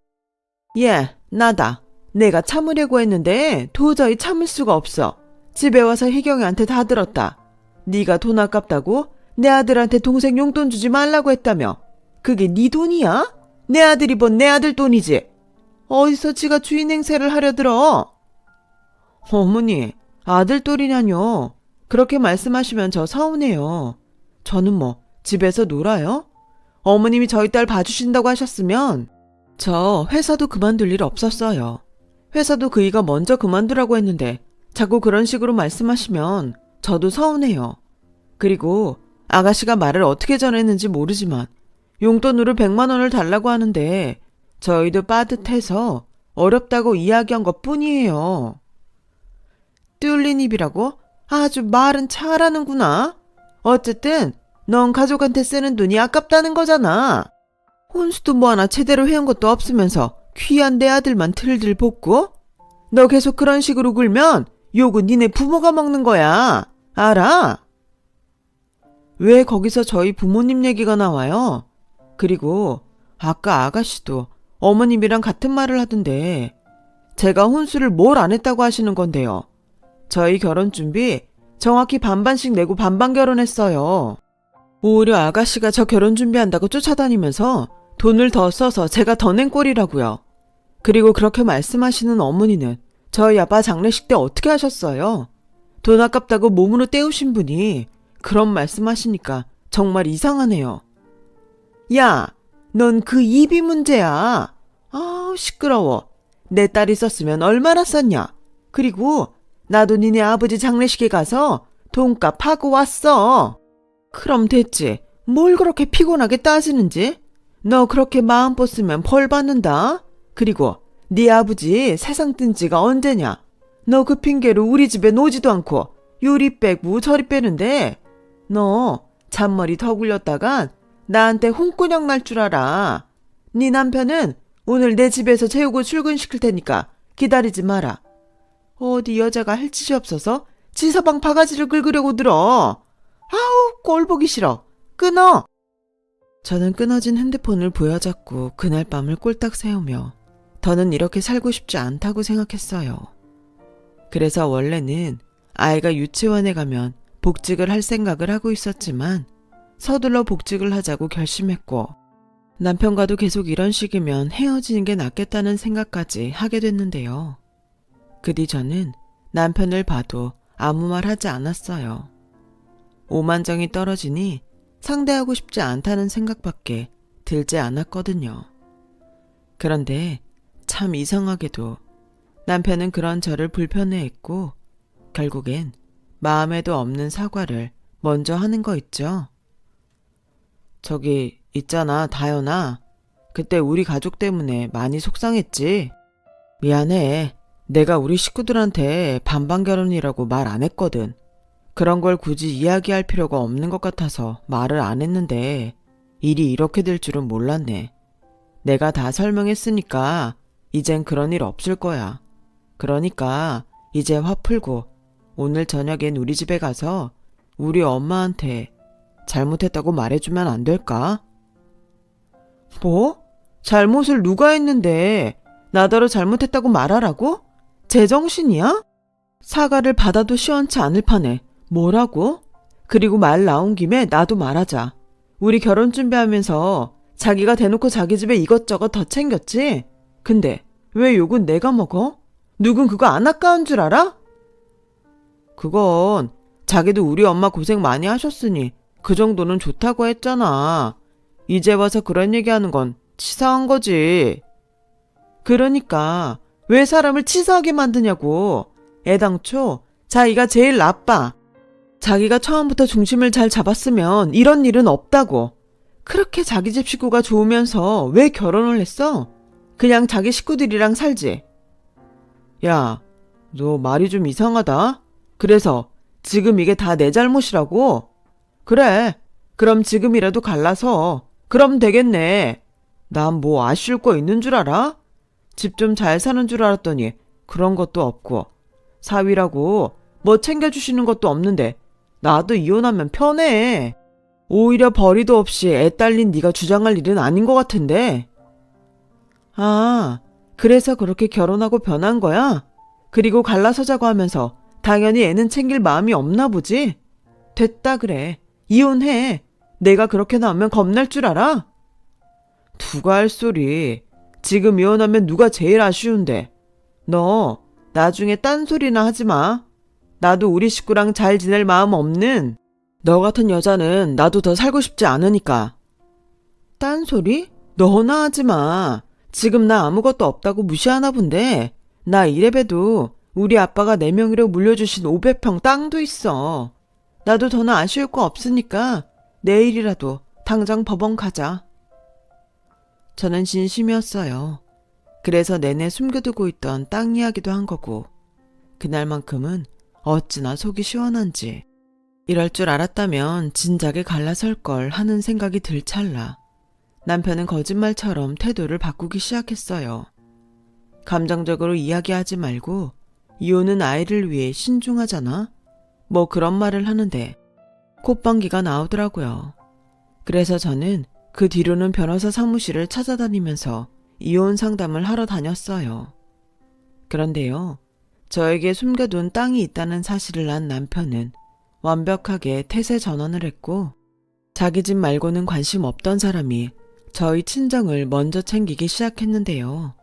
Speaker 1: 예, 나다. 내가 참으려고 했는데 도저히 참을 수가 없어. 집에 와서 희경이한테 다 들었다. 네가 돈 아깝다고 내 아들한테 동생 용돈 주지 말라고 했다며. 그게 네 돈이야? 내 아들이 번 내 아들 돈이지. 어디서 지가 주인 행세를 하려 들어? 어머니, 아들 돈이냐뇨. 그렇게 말씀하시면 저 서운해요. 저는 뭐 집에서 놀아요? 어머님이 저희 딸 봐주신다고 하셨으면 저 회사도 그만둘 일 없었어요. 회사도 그이가 먼저 그만두라고 했는데 자꾸 그런 식으로 말씀하시면 저도 서운해요. 그리고 아가씨가 말을 어떻게 전했는지 모르지만 용돈으로 100만 원을 달라고 하는데 저희도 빠듯해서 어렵다고 이야기한 것 뿐이에요. 뚫린 입이라고? 아주 말은 잘하는구나. 어쨌든 넌 가족한테 쓰는 돈이 아깝다는 거잖아. 혼수도 뭐 하나 제대로 해온 것도 없으면서 귀한 내 아들만 틀들 볶고? 너 계속 그런 식으로 굴면 욕은 니네 부모가 먹는 거야. 알아? 왜 거기서 저희 부모님 얘기가 나와요? 그리고 아까 아가씨도 어머님이랑 같은 말을 하던데 제가 혼수를 뭘 안 했다고 하시는 건데요. 저희 결혼 준비 정확히 반반씩 내고 반반 결혼했어요. 오히려 아가씨가 저 결혼 준비한다고 쫓아다니면서 돈을 더 써서 제가 더 낸 꼴이라고요. 그리고 그렇게 말씀하시는 어머니는 저희 아빠 장례식 때 어떻게 하셨어요? 돈 아깝다고 몸으로 때우신 분이 그런 말씀하시니까 정말 이상하네요. 야, 넌 그 입이 문제야. 아우 시끄러워. 내 딸 있었으면 얼마나 썼냐. 그리고 나도 니네 아버지 장례식에 가서 돈값 하고 왔어. 그럼 됐지. 뭘 그렇게 피곤하게 따지는지? 너 그렇게 마음 뻗으면 벌 받는다. 그리고 네 아버지 세상 뜬 지가 언제냐? 너 그 핑계로 우리 집에 노지도 않고 요리 빼고 저리 빼는데 너 잔머리 더 굴렸다간 나한테 홍군형 날 줄 알아. 네 남편은 오늘 내 집에서 재우고 출근시킬 테니까 기다리지 마라. 어디 여자가 할 짓이 없어서 지서방 바가지를 긁으려고 들어. 아우 꼴 보기 싫어. 끊어. 저는 끊어진 핸드폰을 부여잡고 그날 밤을 꼴딱 세우며 더는 이렇게 살고 싶지 않다고 생각했어요. 그래서 원래는 아이가 유치원에 가면 복직을 할 생각을 하고 있었지만 서둘러 복직을 하자고 결심했고 남편과도 계속 이런 식이면 헤어지는 게 낫겠다는 생각까지 하게 됐는데요. 그 뒤 저는 남편을 봐도 아무 말 하지 않았어요. 오만정이 떨어지니 상대하고 싶지 않다는 생각밖에 들지 않았거든요. 그런데 참 이상하게도 남편은 그런 저를 불편해했고 결국엔 마음에도 없는 사과를 먼저 하는 거 있죠. 저기 있잖아 다연아. 그때 우리 가족 때문에 많이 속상했지. 미안해. 내가 우리 식구들한테 반반 결혼이라고 말 안 했거든. 그런 걸 굳이 이야기할 필요가 없는 것 같아서 말을 안 했는데 일이 이렇게 될 줄은 몰랐네. 내가 다 설명했으니까 이젠 그런 일 없을 거야. 그러니까 이제 화 풀고 오늘 저녁엔 우리 집에 가서 우리 엄마한테 잘못했다고 말해주면 안 될까? 뭐? 잘못을 누가 했는데 나더러 잘못했다고 말하라고? 제정신이야? 사과를 받아도 시원치 않을 판에 뭐라고? 그리고 말 나온 김에 나도 말하자. 우리 결혼 준비하면서 자기가 대놓고 자기 집에 이것저것 더 챙겼지? 근데 왜 욕은 내가 먹어? 누군 그거 안 아까운 줄 알아? 그건 자기도 우리 엄마 고생 많이 하셨으니 그 정도는 좋다고 했잖아. 이제 와서 그런 얘기하는 건 치사한 거지. 그러니까 왜 사람을 치사하게 만드냐고. 애당초 자기가 제일 나빠. 자기가 처음부터 중심을 잘 잡았으면 이런 일은 없다고. 그렇게 자기 집 식구가 좋으면서 왜 결혼을 했어? 그냥 자기 식구들이랑 살지. 야, 너 말이 좀 이상하다. 그래서 지금 이게 다 내 잘못이라고? 그래, 그럼 지금이라도 갈라서. 그럼 되겠네. 난 뭐 아쉬울 거 있는 줄 알아? 집 좀 잘 사는 줄 알았더니 그런 것도 없고 사위라고 뭐 챙겨주시는 것도 없는데 나도 이혼하면 편해. 오히려 벌이도 없이 애 딸린 네가 주장할 일은 아닌 것 같은데. 아, 그래서 그렇게 결혼하고 변한 거야? 그리고 갈라서자고 하면서 당연히 애는 챙길 마음이 없나 보지? 됐다 그래. 이혼해. 내가 그렇게 나오면 겁날 줄 알아? 누가 할 소리. 지금 이혼하면 누가 제일 아쉬운데. 너 나중에 딴소리나 하지 마. 나도 우리 식구랑 잘 지낼 마음 없는 너 같은 여자는 나도 더 살고 싶지 않으니까. 딴소리? 너나 하지 마. 지금 나 아무것도 없다고 무시하나 본데 나 이래봬도 우리 아빠가 내 명의로 물려주신 500평 땅도 있어. 나도 더는 아쉬울 거 없으니까 내일이라도 당장 법원 가자. 저는 진심이었어요. 그래서 내내 숨겨두고 있던 땅 이야기도 한 거고 그날만큼은 어찌나 속이 시원한지. 이럴 줄 알았다면 진작에 갈라설 걸 하는 생각이 들 찰나 남편은 거짓말처럼 태도를 바꾸기 시작했어요. 감정적으로 이야기하지 말고 이혼은 아이를 위해 신중하잖아? 뭐 그런 말을 하는데 콧방귀가 나오더라고요. 그래서 저는 그 뒤로는 변호사 사무실을 찾아다니면서 이혼 상담을 하러 다녔어요. 그런데요, 저에게 숨겨둔 땅이 있다는 사실을 안 남편은 완벽하게 태세 전환을 했고 자기 집 말고는 관심 없던 사람이 저희 친정을 먼저 챙기기 시작했는데요.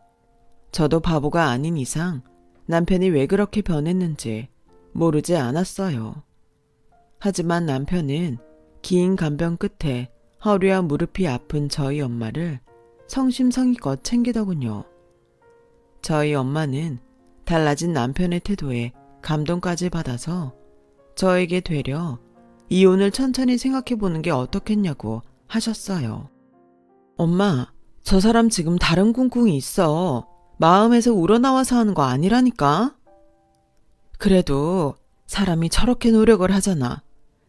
Speaker 1: 저도 바보가 아닌 이상 남편이 왜 그렇게 변했는지 모르지 않았어요. 하지만 남편은 긴 간병 끝에 허리와 무릎이 아픈 저희 엄마를 성심성의껏 챙기더군요. 저희 엄마는 달라진 남편의 태도에 감동까지 받아서 저에게 되려 이혼을 천천히 생각해보는 게 어떻겠냐고 하셨어요. 엄마, 저 사람 지금 다른 꿍꿍이 있어. 마음에서 우러나와서 하는 거 아니라니까? 그래도 사람이 저렇게 노력을 하잖아.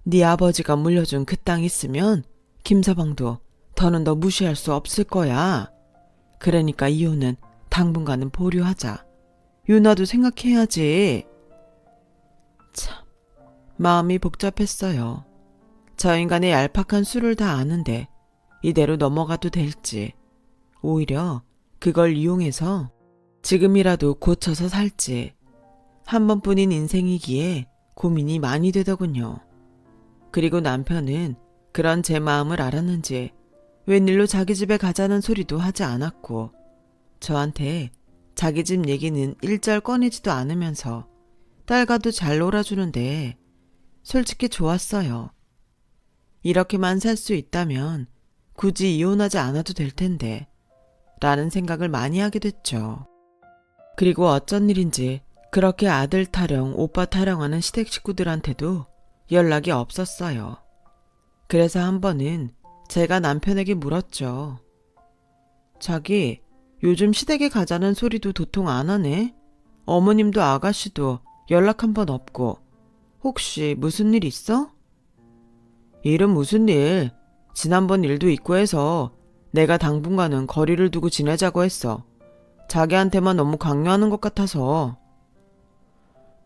Speaker 1: 네 아버지가 물려준 그 땅 있으면 김서방도 더는 더 무시할 수 없을 거야. 그러니까 이혼은 당분간은 보류하자. 유나도 생각해야지. 참, 마음이 복잡했어요. 저 인간의 얄팍한 수를 다 아는데 이대로 넘어가도 될지, 오히려 그걸 이용해서 지금이라도 고쳐서 살지. 한 번뿐인 인생이기에 고민이 많이 되더군요. 그리고 남편은 그런 제 마음을 알았는지 웬일로 자기 집에 가자는 소리도 하지 않았고 저한테 자기 집 얘기는 일절 꺼내지도 않으면서 딸과도 잘 놀아주는데 솔직히 좋았어요. 이렇게만 살 수 있다면 굳이 이혼하지 않아도 될 텐데 라는 생각을 많이 하게 됐죠. 그리고 어쩐 일인지 그렇게 아들 타령, 오빠 타령하는 시댁 식구들한테도 연락이 없었어요. 그래서 한 번은 제가 남편에게 물었죠. 자기, 요즘 시댁에 가자는 소리도 도통 안 하네? 어머님도 아가씨도 연락 한 번 없고 혹시 무슨 일 있어? 일은 무슨 일? 지난번 일도 있고 해서 내가 당분간은 거리를 두고 지내자고 했어. 자기한테만 너무 강요하는 것 같아서.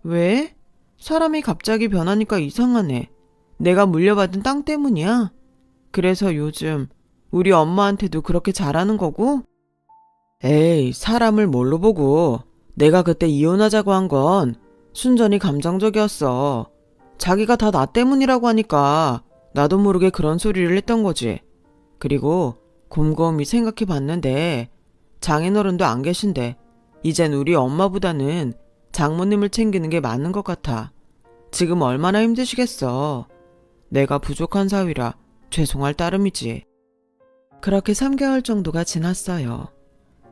Speaker 1: 왜? 사람이 갑자기 변하니까 이상하네. 내가 물려받은 땅 때문이야? 그래서 요즘 우리 엄마한테도 그렇게 잘하는 거고? 에이, 사람을 뭘로 보고. 내가 그때 이혼하자고 한 건 순전히 감정적이었어. 자기가 다 나 때문이라고 하니까 나도 모르게 그런 소리를 했던 거지. 그리고 곰곰이 생각해 봤는데 장인어른도 안 계신데 이젠 우리 엄마보다는 장모님을 챙기는 게 맞는 것 같아. 지금 얼마나 힘드시겠어. 내가 부족한 사위라 죄송할 따름이지. 그렇게 3개월 정도가 지났어요.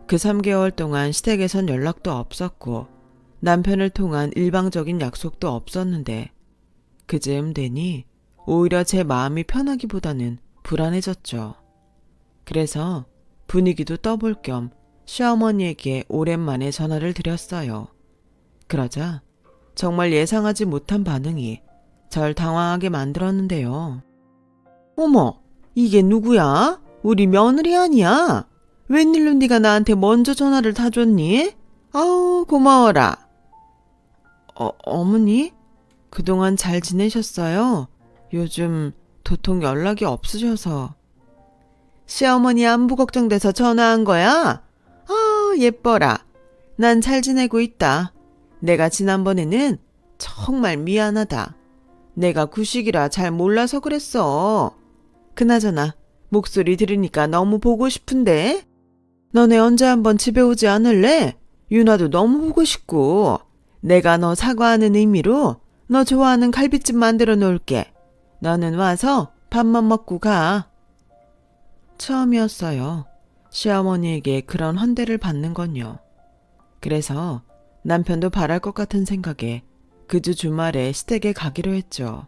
Speaker 1: 그 3개월 동안 시댁에선 연락도 없었고 남편을 통한 일방적인 약속도 없었는데 그즈음 되니 오히려 제 마음이 편하기보다는 불안해졌죠. 그래서 분위기도 떠볼 겸 시어머니에게 오랜만에 전화를 드렸어요. 그러자 정말 예상하지 못한 반응이 절 당황하게 만들었는데요. 어머, 이게 누구야? 우리 며느리 아니야? 웬일로 네가 나한테 먼저 전화를 다 줬니? 아우, 고마워라. 어머니? 그동안 잘 지내셨어요? 요즘 도통 연락이 없으셔서. 시어머니 안부 걱정돼서 전화한 거야? 예뻐라. 난 잘 지내고 있다. 내가 지난번에는 정말 미안하다. 내가 구식이라 잘 몰라서 그랬어. 그나저나 목소리 들으니까 너무 보고 싶은데? 너네 언제 한번 집에 오지 않을래? 윤아도 너무 보고 싶고. 내가 너 사과하는 의미로 너 좋아하는 갈비찜 만들어 놓을게. 너는 와서 밥만 먹고 가. 처음이었어요. 시어머니에게 그런 헌대를 받는 건요. 그래서 남편도 바랄 것 같은 생각에 그 주 주말에 시댁에 가기로 했죠.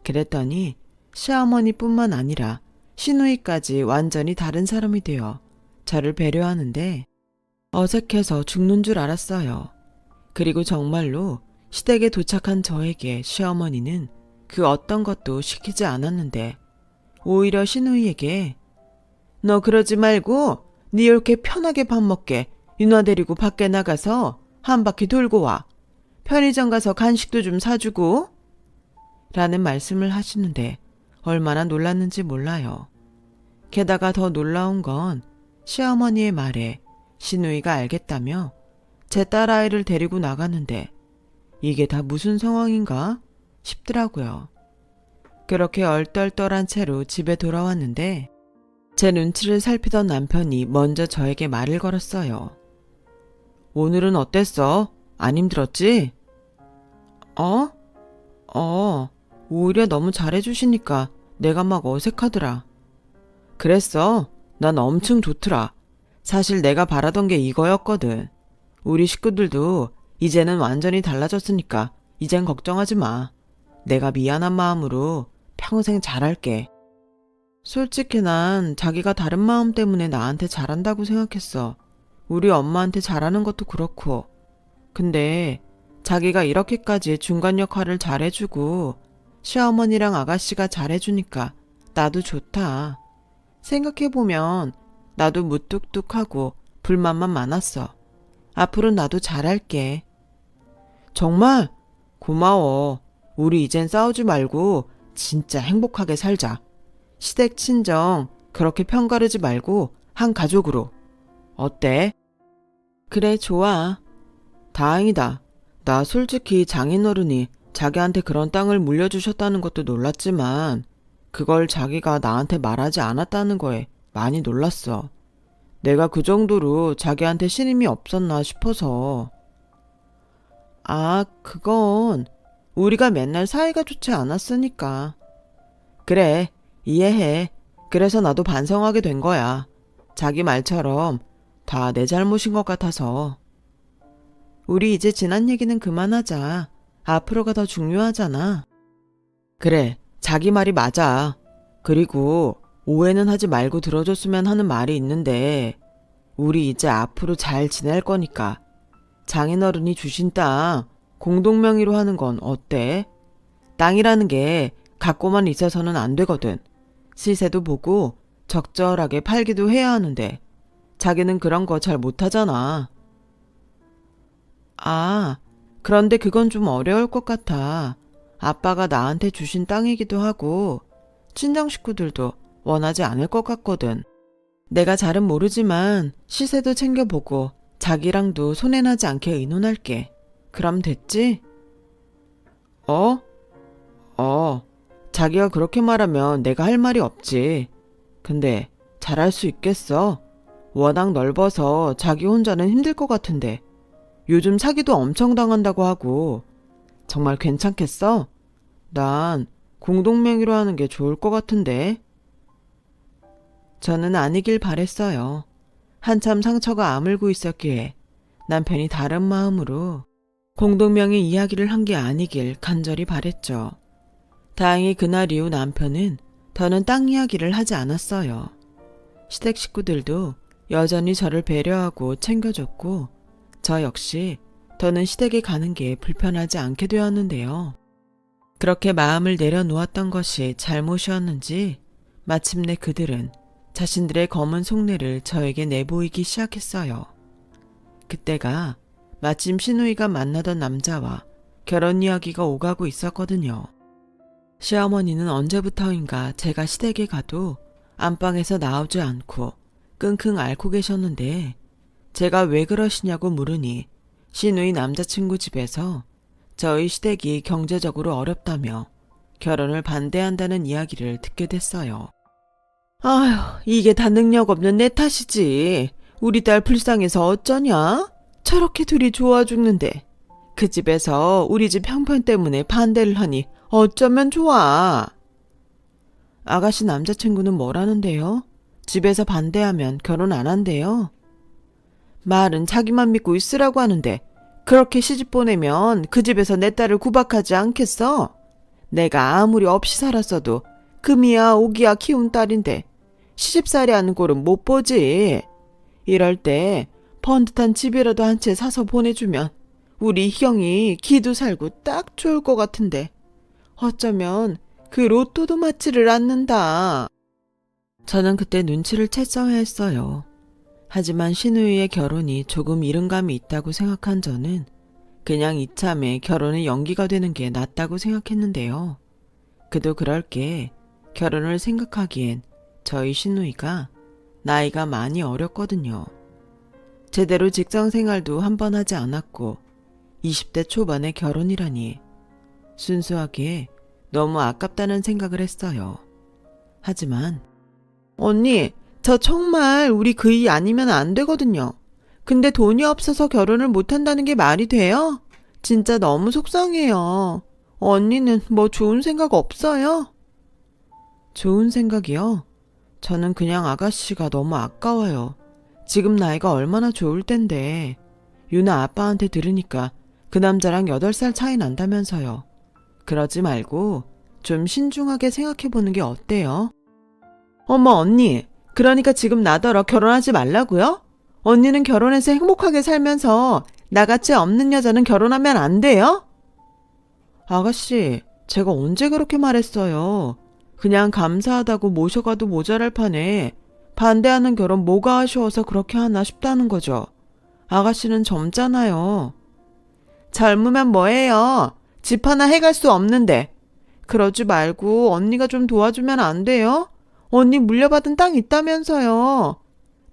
Speaker 1: 그랬더니 시어머니뿐만 아니라 시누이까지 완전히 다른 사람이 되어 저를 배려하는데 어색해서 죽는 줄 알았어요. 그리고 정말로 시댁에 도착한 저에게 시어머니는 그 어떤 것도 시키지 않았는데 오히려 시누이에게 너 그러지 말고 네 이렇게 편하게 밥 먹게 윤화 데리고 밖에 나가서 한 바퀴 돌고 와. 편의점 가서 간식도 좀 사주고 라는 말씀을 하시는데 얼마나 놀랐는지 몰라요. 게다가 더 놀라운 건 시어머니의 말에 시누이가 알겠다며 제 딸아이를 데리고 나가는데 이게 다 무슨 상황인가 싶더라고요. 그렇게 얼떨떨한 채로 집에 돌아왔는데 제 눈치를 살피던 남편이 먼저 저에게 말을 걸었어요. 오늘은 어땠어? 안 힘들었지? 오히려 너무 잘해주시니까 내가 막 어색하더라. 그랬어. 난 엄청 좋더라. 사실 내가 바라던 게 이거였거든. 우리 식구들도 이제는 완전히 달라졌으니까 이젠 걱정하지 마. 내가 미안한 마음으로 평생 잘할게. 솔직히 난 자기가 다른 마음 때문에 나한테 잘한다고 생각했어. 우리 엄마한테 잘하는 것도 그렇고. 근데 자기가 이렇게까지 중간 역할을 잘해주고 시어머니랑 아가씨가 잘해주니까 나도 좋다. 생각해보면 나도 무뚝뚝하고 불만만 많았어. 앞으로 나도 잘할게. 정말? 고마워. 우리 이젠 싸우지 말고 진짜 행복하게 살자. 시댁 친정 그렇게 편가르지 말고 한 가족으로. 어때? 그래, 좋아. 다행이다. 나 솔직히 장인어른이 자기한테 그런 땅을 물려주셨다는 것도 놀랐지만 그걸 자기가 나한테 말하지 않았다는 거에 많이 놀랐어. 내가 그 정도로 자기한테 신임이 없었나 싶어서. 그건 우리가 맨날 사이가 좋지 않았으니까. 그래, 이해해. 그래서 나도 반성하게 된 거야. 자기 말처럼 다 내 잘못인 것 같아서. 우리 이제 지난 얘기는 그만하자. 앞으로가 더 중요하잖아. 그래, 자기 말이 맞아. 그리고 오해는 하지 말고 들어줬으면 하는 말이 있는데 우리 이제 앞으로 잘 지낼 거니까 장인어른이 주신 땅 공동명의로 하는 건 어때? 땅이라는 게 갖고만 있어서는 안 되거든. 시세도 보고 적절하게 팔기도 해야 하는데 자기는 그런 거 잘 못하잖아. 그런데 그건 좀 어려울 것 같아. 아빠가 나한테 주신 땅이기도 하고 친정 식구들도 원하지 않을 것 같거든. 내가 잘은 모르지만 시세도 챙겨보고 자기랑도 손해나지 않게 의논할게. 그럼 됐지? 자기가 그렇게 말하면 내가 할 말이 없지. 근데 잘할 수 있겠어? 워낙 넓어서 자기 혼자는 힘들 것 같은데 요즘 사기도 엄청 당한다고 하고. 정말 괜찮겠어? 난 공동명의로 하는 게 좋을 것 같은데. 저는 아니길 바랬어요. 한참 상처가 아물고 있었기에 남편이 다른 마음으로 공동명의 이야기를 한 게 아니길 간절히 바랬죠. 다행히 그날 이후 남편은 더는 땅 이야기를 하지 않았어요. 시댁 식구들도 여전히 저를 배려하고 챙겨줬고 저 역시 더는 시댁에 가는 게 불편하지 않게 되었는데요. 그렇게 마음을 내려놓았던 것이 잘못이었는지 마침내 그들은 자신들의 검은 속내를 저에게 내보이기 시작했어요. 그때가 마침 시누이가 만나던 남자와 결혼 이야기가 오가고 있었거든요. 시어머니는 언제부터인가 제가 시댁에 가도 안방에서 나오지 않고 끙끙 앓고 계셨는데 제가 왜 그러시냐고 물으니 시누이 남자친구 집에서 저희 시댁이 경제적으로 어렵다며 결혼을 반대한다는 이야기를 듣게 됐어요. 아휴, 이게 다 능력 없는 내 탓이지. 우리 딸 불쌍해서 어쩌냐? 저렇게 둘이 좋아 죽는데 그 집에서 우리 집 형편 때문에 반대를 하니 어쩌면 좋아. 아가씨 남자친구는 뭐라는데요? 집에서 반대하면 결혼 안 한대요? 말은 자기만 믿고 있으라고 하는데 그렇게 시집 보내면 그 집에서 내 딸을 구박하지 않겠어? 내가 아무리 없이 살았어도 금이야 오기야 키운 딸인데 시집살이 하는 꼴은 못 보지. 이럴 때 번듯한 집이라도 한 채 사서 보내주면 우리 희경이 기도 살고 딱 좋을 것 같은데 어쩌면 그 로또도 맞지를 않는다. 저는 그때 눈치를 챘어야 했어요. 하지만 시누이의 결혼이 조금 이른감이 있다고 생각한 저는 그냥 이참에 결혼의 연기가 되는 게 낫다고 생각했는데요. 그도 그럴 게 결혼을 생각하기엔 저희 시누이가 나이가 많이 어렸거든요. 제대로 직장 생활도 한 번 하지 않았고 20대 초반에 결혼이라니 순수하게 너무 아깝다는 생각을 했어요. 하지만 언니, 저 정말 우리 그이 아니면 안 되거든요. 근데 돈이 없어서 결혼을 못한다는 게 말이 돼요? 진짜 너무 속상해요. 언니는 뭐 좋은 생각 없어요? 좋은 생각이요? 저는 그냥 아가씨가 너무 아까워요. 지금 나이가 얼마나 좋을 텐데. 유나 아빠한테 들으니까 그 남자랑 8살 차이 난다면서요. 그러지 말고 좀 신중하게 생각해보는 게 어때요? 어머 언니, 그러니까 지금 나더러 결혼하지 말라고요? 언니는 결혼해서 행복하게 살면서 나같이 없는 여자는 결혼하면 안 돼요? 아가씨, 제가 언제 그렇게 말했어요. 그냥 감사하다고 모셔가도 모자랄 판에 반대하는 결혼 뭐가 아쉬워서 그렇게 하나 싶다는 거죠. 아가씨는 젊잖아요. 젊으면 뭐해요? 집 하나 해갈 수 없는데. 그러지 말고 언니가 좀 도와주면 안 돼요? 언니 물려받은 땅 있다면서요.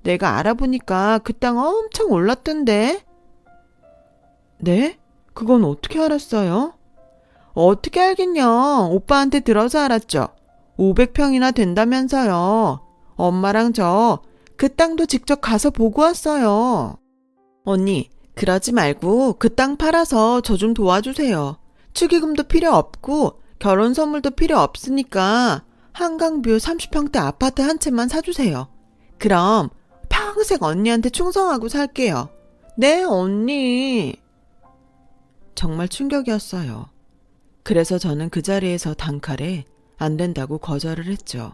Speaker 1: 내가 알아보니까 그 땅 엄청 올랐던데. 네? 그건 어떻게 알았어요? 어떻게 알겠냐. 오빠한테 들어서 알았죠. 500평이나 된다면서요. 엄마랑 저 그 땅도 직접 가서 보고 왔어요. 언니, 그러지 말고 그 땅 팔아서 저 좀 도와주세요. 축의금도 필요 없고 결혼 선물도 필요 없으니까 한강뷰 30평대 아파트 한 채만 사주세요. 그럼 평생 언니한테 충성하고 살게요. 네, 언니. 정말 충격이었어요. 그래서 저는 그 자리에서 단칼에 안 된다고 거절을 했죠.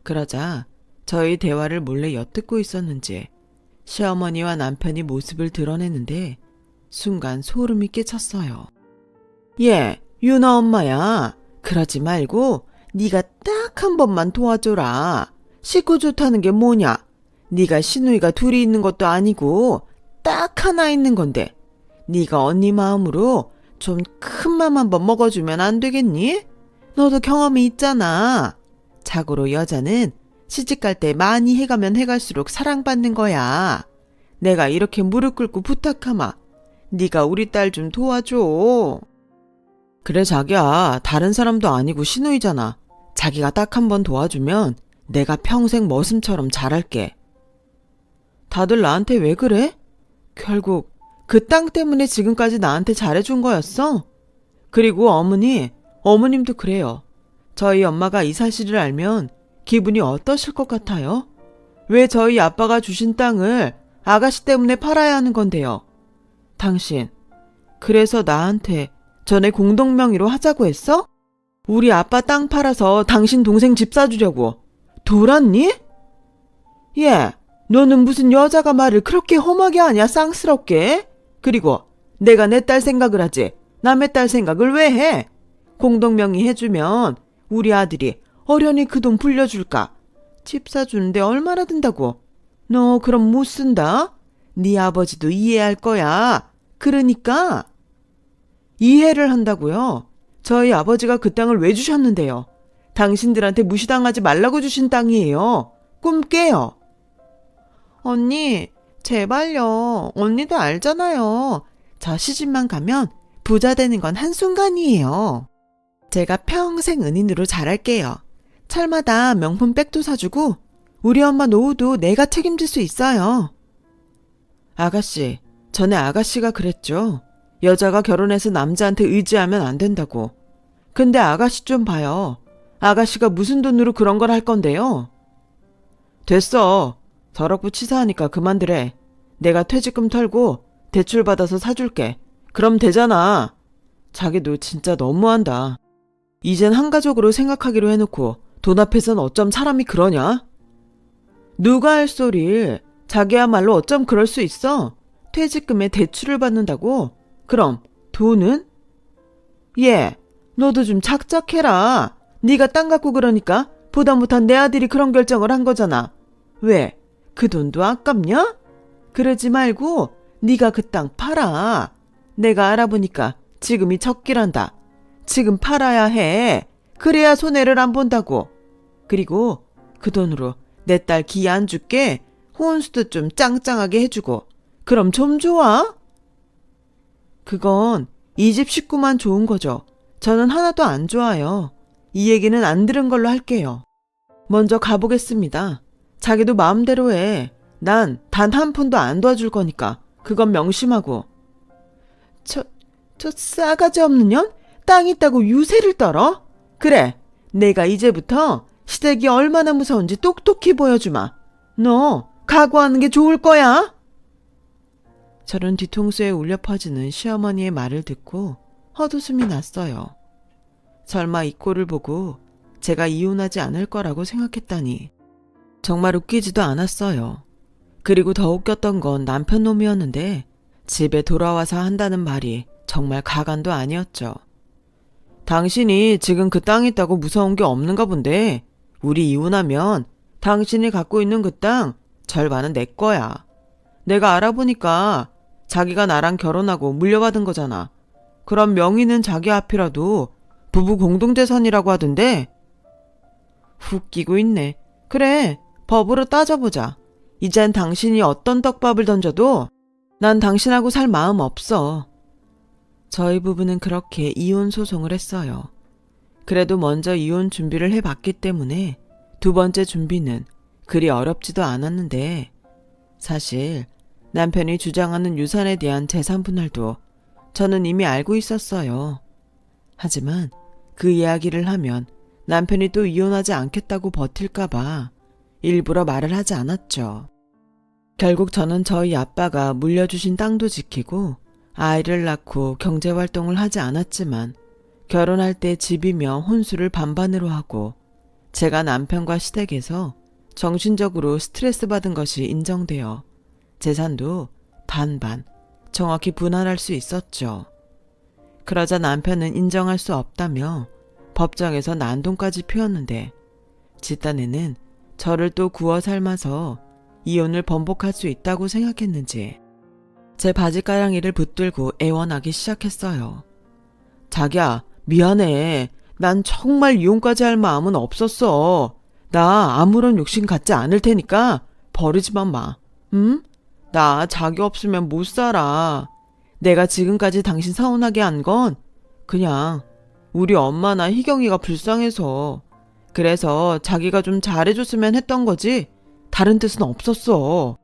Speaker 1: 그러자 저희 대화를 몰래 엿듣고 있었는지 시어머니와 남편이 모습을 드러내는데 순간 소름이 끼쳤어요. 예, 유나 엄마야. 그러지 말고 네가 딱 한 번만 도와줘라. 식구 좋다는 게 뭐냐? 네가 시누이가 둘이 있는 것도 아니고 딱 하나 있는 건데 네가 언니 마음으로 좀 큰 맘 한번 먹어주면 안 되겠니? 너도 경험이 있잖아. 자고로 여자는 시집갈 때 많이 해가면 해갈수록 사랑받는 거야. 내가 이렇게 무릎 꿇고 부탁하마. 네가 우리 딸 좀 도와줘. 그래 자기야, 다른 사람도 아니고 시누이잖아. 자기가 딱 한 번 도와주면 내가 평생 머슴처럼 잘할게. 다들 나한테 왜 그래? 결국 그 땅 때문에 지금까지 나한테 잘해준 거였어? 그리고 어머님도 그래요. 저희 엄마가 이 사실을 알면 기분이 어떠실 것 같아요? 왜 저희 아빠가 주신 땅을 아가씨 때문에 팔아야 하는 건데요? 당신, 그래서 나한테 전에 공동명의로 하자고 했어? 우리 아빠 땅 팔아서 당신 동생 집 사주려고. 돌았니? 예, 너는 무슨 여자가 말을 그렇게 험하게 하냐, 쌍스럽게? 그리고 내가 내 딸 생각을 하지 남의 딸 생각을 왜 해? 공동명의 해주면 우리 아들이 어련히 그 돈 불려줄까? 집 사주는데 얼마나 든다고? 너 그럼 못 쓴다? 네 아버지도 이해할 거야. 그러니까 이해를 한다고요? 저희 아버지가 그 땅을 왜 주셨는데요? 당신들한테 무시당하지 말라고 주신 땅이에요. 꿈 깨요. 언니, 제발요. 언니도 알잖아요. 저 시집만 가면 부자 되는 건 한순간이에요. 제가 평생 은인으로 자랄게요. 철마다 명품 백도 사주고 우리 엄마 노후도 내가 책임질 수 있어요. 아가씨, 전에 아가씨가 그랬죠. 여자가 결혼해서 남자한테 의지하면 안 된다고. 근데 아가씨 좀 봐요. 아가씨가 무슨 돈으로 그런 걸 할 건데요? 됐어. 더럽고 치사하니까 그만두래. 내가 퇴직금 털고 대출 받아서 사줄게. 그럼 되잖아. 자기도 진짜 너무한다. 이젠 한가족으로 생각하기로 해놓고 돈 앞에선 어쩜 사람이 그러냐? 누가 할 소리? 자기야말로 어쩜 그럴 수 있어? 퇴직금에 대출을 받는다고? 그럼 돈은? 얘, 너도 좀 착착해라. 네가 땅 갖고 그러니까 보다 못한 내 아들이 그런 결정을 한 거잖아. 왜? 그 돈도 아깝냐? 그러지 말고 네가 그 땅 팔아. 내가 알아보니까 지금이 적기란다. 지금 팔아야 해. 그래야 손해를 안 본다고. 그리고 그 돈으로 내 딸 기 안 줄게. 혼수도 좀 짱짱하게 해주고. 그럼 좀 좋아? 그건 이 집 식구만 좋은 거죠. 저는 하나도 안 좋아요. 이 얘기는 안 들은 걸로 할게요. 먼저 가보겠습니다. 자기도 마음대로 해. 난 단 한 푼도 안 도와줄 거니까 그건 명심하고. 저 싸가지 없는 년? 땅 있다고 유세를 떨어? 그래, 내가 이제부터 시댁이 얼마나 무서운지 똑똑히 보여주마. 너 각오하는 게 좋을 거야. 저런 뒤통수에 울려 퍼지는 시어머니의 말을 듣고 헛웃음이 났어요. 설마 이 꼴을 보고 제가 이혼하지 않을 거라고 생각했다니 정말 웃기지도 않았어요. 그리고 더 웃겼던 건 남편 놈이었는데 집에 돌아와서 한다는 말이 정말 가관도 아니었죠. 당신이 지금 그 땅 있다고 무서운 게 없는가 본데 우리 이혼하면 당신이 갖고 있는 그 땅 절반은 내 거야. 내가 알아보니까 자기가 나랑 결혼하고 물려받은 거잖아. 그럼 명의는 자기 앞이라도 부부 공동재산이라고 하던데. 웃기고 있네. 그래, 법으로 따져보자. 이젠 당신이 어떤 떡밥을 던져도 난 당신하고 살 마음 없어. 저희 부부는 그렇게 이혼 소송을 했어요. 그래도 먼저 이혼 준비를 해봤기 때문에 두 번째 준비는 그리 어렵지도 않았는데 사실 남편이 주장하는 유산에 대한 재산 분할도 저는 이미 알고 있었어요. 하지만 그 이야기를 하면 남편이 또 이혼하지 않겠다고 버틸까봐 일부러 말을 하지 않았죠. 결국 저는 저희 아빠가 물려주신 땅도 지키고 아이를 낳고 경제활동을 하지 않았지만 결혼할 때 집이며 혼수를 반반으로 하고 제가 남편과 시댁에서 정신적으로 스트레스 받은 것이 인정되어 재산도 반반 정확히 분할할 수 있었죠. 그러자 남편은 인정할 수 없다며 법정에서 난동까지 피웠는데 집단에는 저를 또 구워 삶아서 이혼을 번복할 수 있다고 생각했는지 제 바지가랑이를 붙들고 애원하기 시작했어요. 자기야, 미안해. 난 정말 이혼까지 할 마음은 없었어. 나 아무런 욕심 갖지 않을 테니까 버리지만 마. 응? 나 자기 없으면 못 살아. 내가 지금까지 당신 서운하게 한 건 그냥 우리 엄마나 희경이가 불쌍해서 그래서 자기가 좀 잘해줬으면 했던 거지 다른 뜻은 없었어.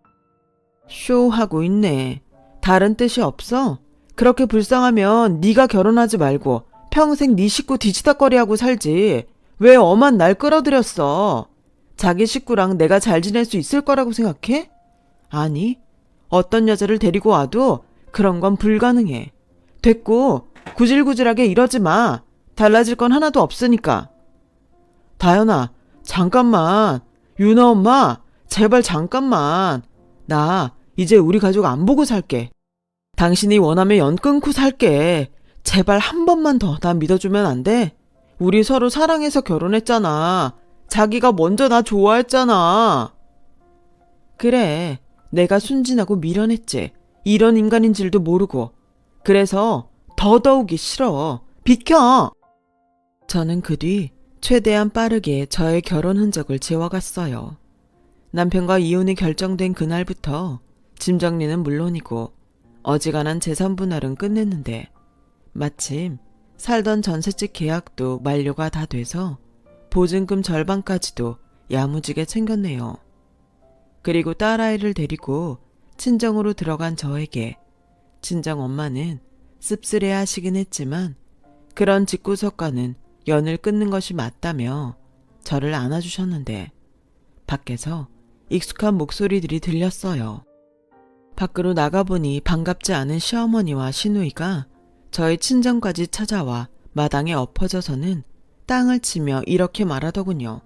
Speaker 1: 쇼하고 있네. 다른 뜻이 없어? 그렇게 불쌍하면 네가 결혼하지 말고 평생 네 식구 뒤치다꺼리하고 살지. 왜 엄한 날 끌어들였어? 자기 식구랑 내가 잘 지낼 수 있을 거라고 생각해? 아니, 어떤 여자를 데리고 와도 그런 건 불가능해. 됐고 구질구질하게 이러지 마. 달라질 건 하나도 없으니까. 다현아, 잠깐만. 유나 엄마, 제발 잠깐만. 나 이제 우리 가족 안 보고 살게. 당신이 원하면 연 끊고 살게. 제발 한 번만 더 나 믿어주면 안 돼? 우리 서로 사랑해서 결혼했잖아. 자기가 먼저 나 좋아했잖아. 그래, 내가 순진하고 미련했지. 이런 인간인 줄도 모르고. 그래서 더더욱이 싫어. 비켜! 저는 그 뒤 최대한 빠르게 저의 결혼 흔적을 지워갔어요. 남편과 이혼이 결정된 그날부터 짐 정리는 물론이고 어지간한 재산 분할은 끝냈는데 마침 살던 전셋집 계약도 만료가 다 돼서 보증금 절반까지도 야무지게 챙겼네요. 그리고 딸아이를 데리고 친정으로 들어간 저에게 친정 엄마는 씁쓸해 하시긴 했지만 그런 집구석과는 연을 끊는 것이 맞다며 저를 안아주셨는데 밖에서 익숙한 목소리들이 들렸어요. 밖으로 나가보니 반갑지 않은 시어머니와 시누이가 저희 친정까지 찾아와 마당에 엎어져서는 땅을 치며 이렇게 말하더군요.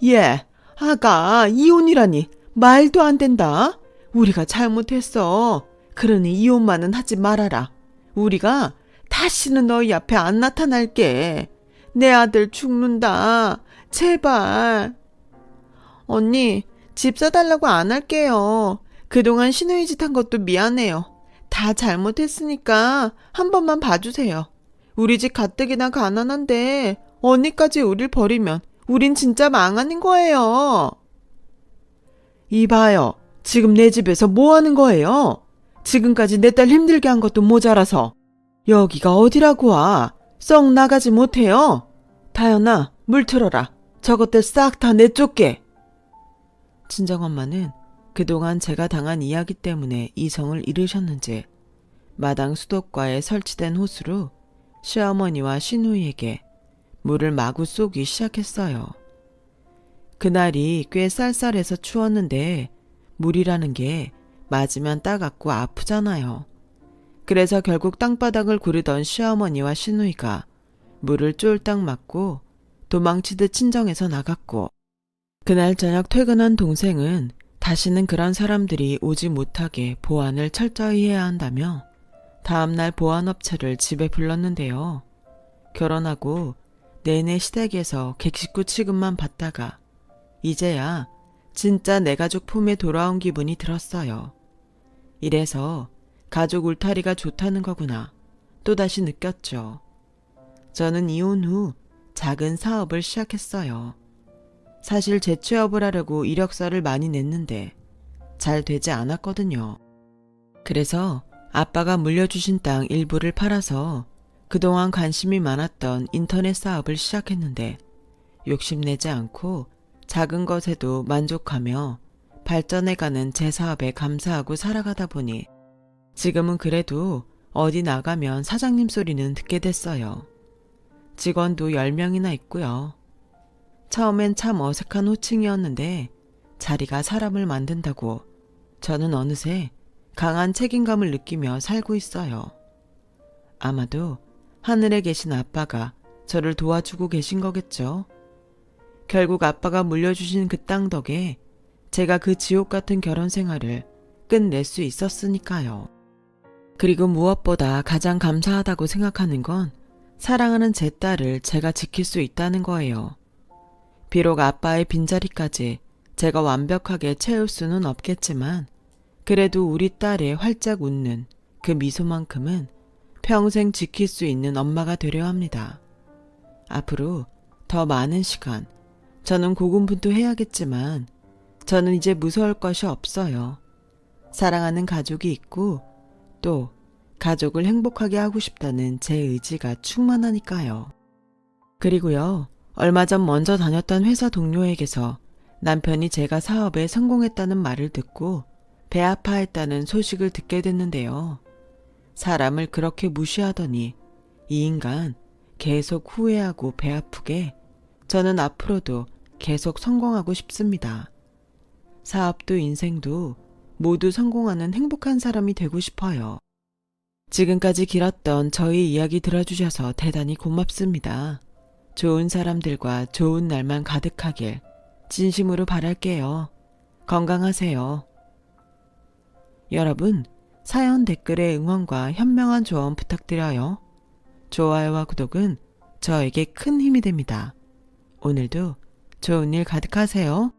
Speaker 1: 예, 아가 이혼이라니 말도 안 된다. 우리가 잘못했어. 그러니 이혼만은 하지 말아라. 우리가 다시는 너희 앞에 안 나타날게. 내 아들 죽는다. 제발. 언니, 집 사달라고 안 할게요. 그동안 시누이 짓 한 것도 미안해요. 다 잘못했으니까 한 번만 봐주세요. 우리 집 가뜩이나 가난한데 언니까지 우릴 버리면 우린 진짜 망하는 거예요. 이봐요. 지금 내 집에서 뭐 하는 거예요? 지금까지 내 딸 힘들게 한 것도 모자라서. 여기가 어디라고 와. 썩 나가지 못해요. 다현아, 물 틀어라. 저것들 싹 다 내쫓게. 친정엄마는 그동안 제가 당한 이야기 때문에 이성을 잃으셨는지 마당 수도가에 설치된 호수로 시어머니와 시누이에게 물을 마구 쏘기 시작했어요. 그날이 꽤 쌀쌀해서 추웠는데 물이라는 게 맞으면 따갑고 아프잖아요. 그래서 결국 땅바닥을 구르던 시어머니와 시누이가 물을 쫄딱 맞고 도망치듯 친정에서 나갔고 그날 저녁 퇴근한 동생은 다시는 그런 사람들이 오지 못하게 보안을 철저히 해야 한다며 다음날 보안업체를 집에 불렀는데요. 결혼하고 내내 시댁에서 객식구 취급만 받다가 이제야 진짜 내 가족 품에 돌아온 기분이 들었어요. 이래서 가족 울타리가 좋다는 거구나 또다시 느꼈죠. 저는 이혼 후 작은 사업을 시작했어요. 사실 재취업을 하려고 이력서를 많이 냈는데 잘 되지 않았거든요. 그래서 아빠가 물려주신 땅 일부를 팔아서 그동안 관심이 많았던 인터넷 사업을 시작했는데 욕심내지 않고 작은 것에도 만족하며 발전해가는 제 사업에 감사하고 살아가다 보니 지금은 그래도 어디 나가면 사장님 소리는 듣게 됐어요. 직원도 10명이나 있고요. 처음엔 참 어색한 호칭이었는데 자리가 사람을 만든다고 저는 어느새 강한 책임감을 느끼며 살고 있어요. 아마도 하늘에 계신 아빠가 저를 도와주고 계신 거겠죠. 결국 아빠가 물려주신 그 땅 덕에 제가 그 지옥 같은 결혼 생활을 끝낼 수 있었으니까요. 그리고 무엇보다 가장 감사하다고 생각하는 건 사랑하는 제 딸을 제가 지킬 수 있다는 거예요. 비록 아빠의 빈자리까지 제가 완벽하게 채울 수는 없겠지만 그래도 우리 딸의 활짝 웃는 그 미소만큼은 평생 지킬 수 있는 엄마가 되려 합니다. 앞으로 더 많은 시간 저는 고군분투해야겠지만 저는 이제 무서울 것이 없어요. 사랑하는 가족이 있고 또 가족을 행복하게 하고 싶다는 제 의지가 충만하니까요. 그리고요. 얼마 전 먼저 다녔던 회사 동료에게서 남편이 제가 사업에 성공했다는 말을 듣고 배 아파했다는 소식을 듣게 됐는데요. 사람을 그렇게 무시하더니 이 인간 계속 후회하고 배 아프게 저는 앞으로도 계속 성공하고 싶습니다. 사업도 인생도 모두 성공하는 행복한 사람이 되고 싶어요. 지금까지 길었던 저희 이야기 들어주셔서 대단히 고맙습니다. 좋은 사람들과 좋은 날만 가득하길 진심으로 바랄게요. 건강하세요. 여러분, 사연 댓글에 응원과 현명한 조언 부탁드려요. 좋아요와 구독은 저에게 큰 힘이 됩니다. 오늘도 좋은 일 가득하세요.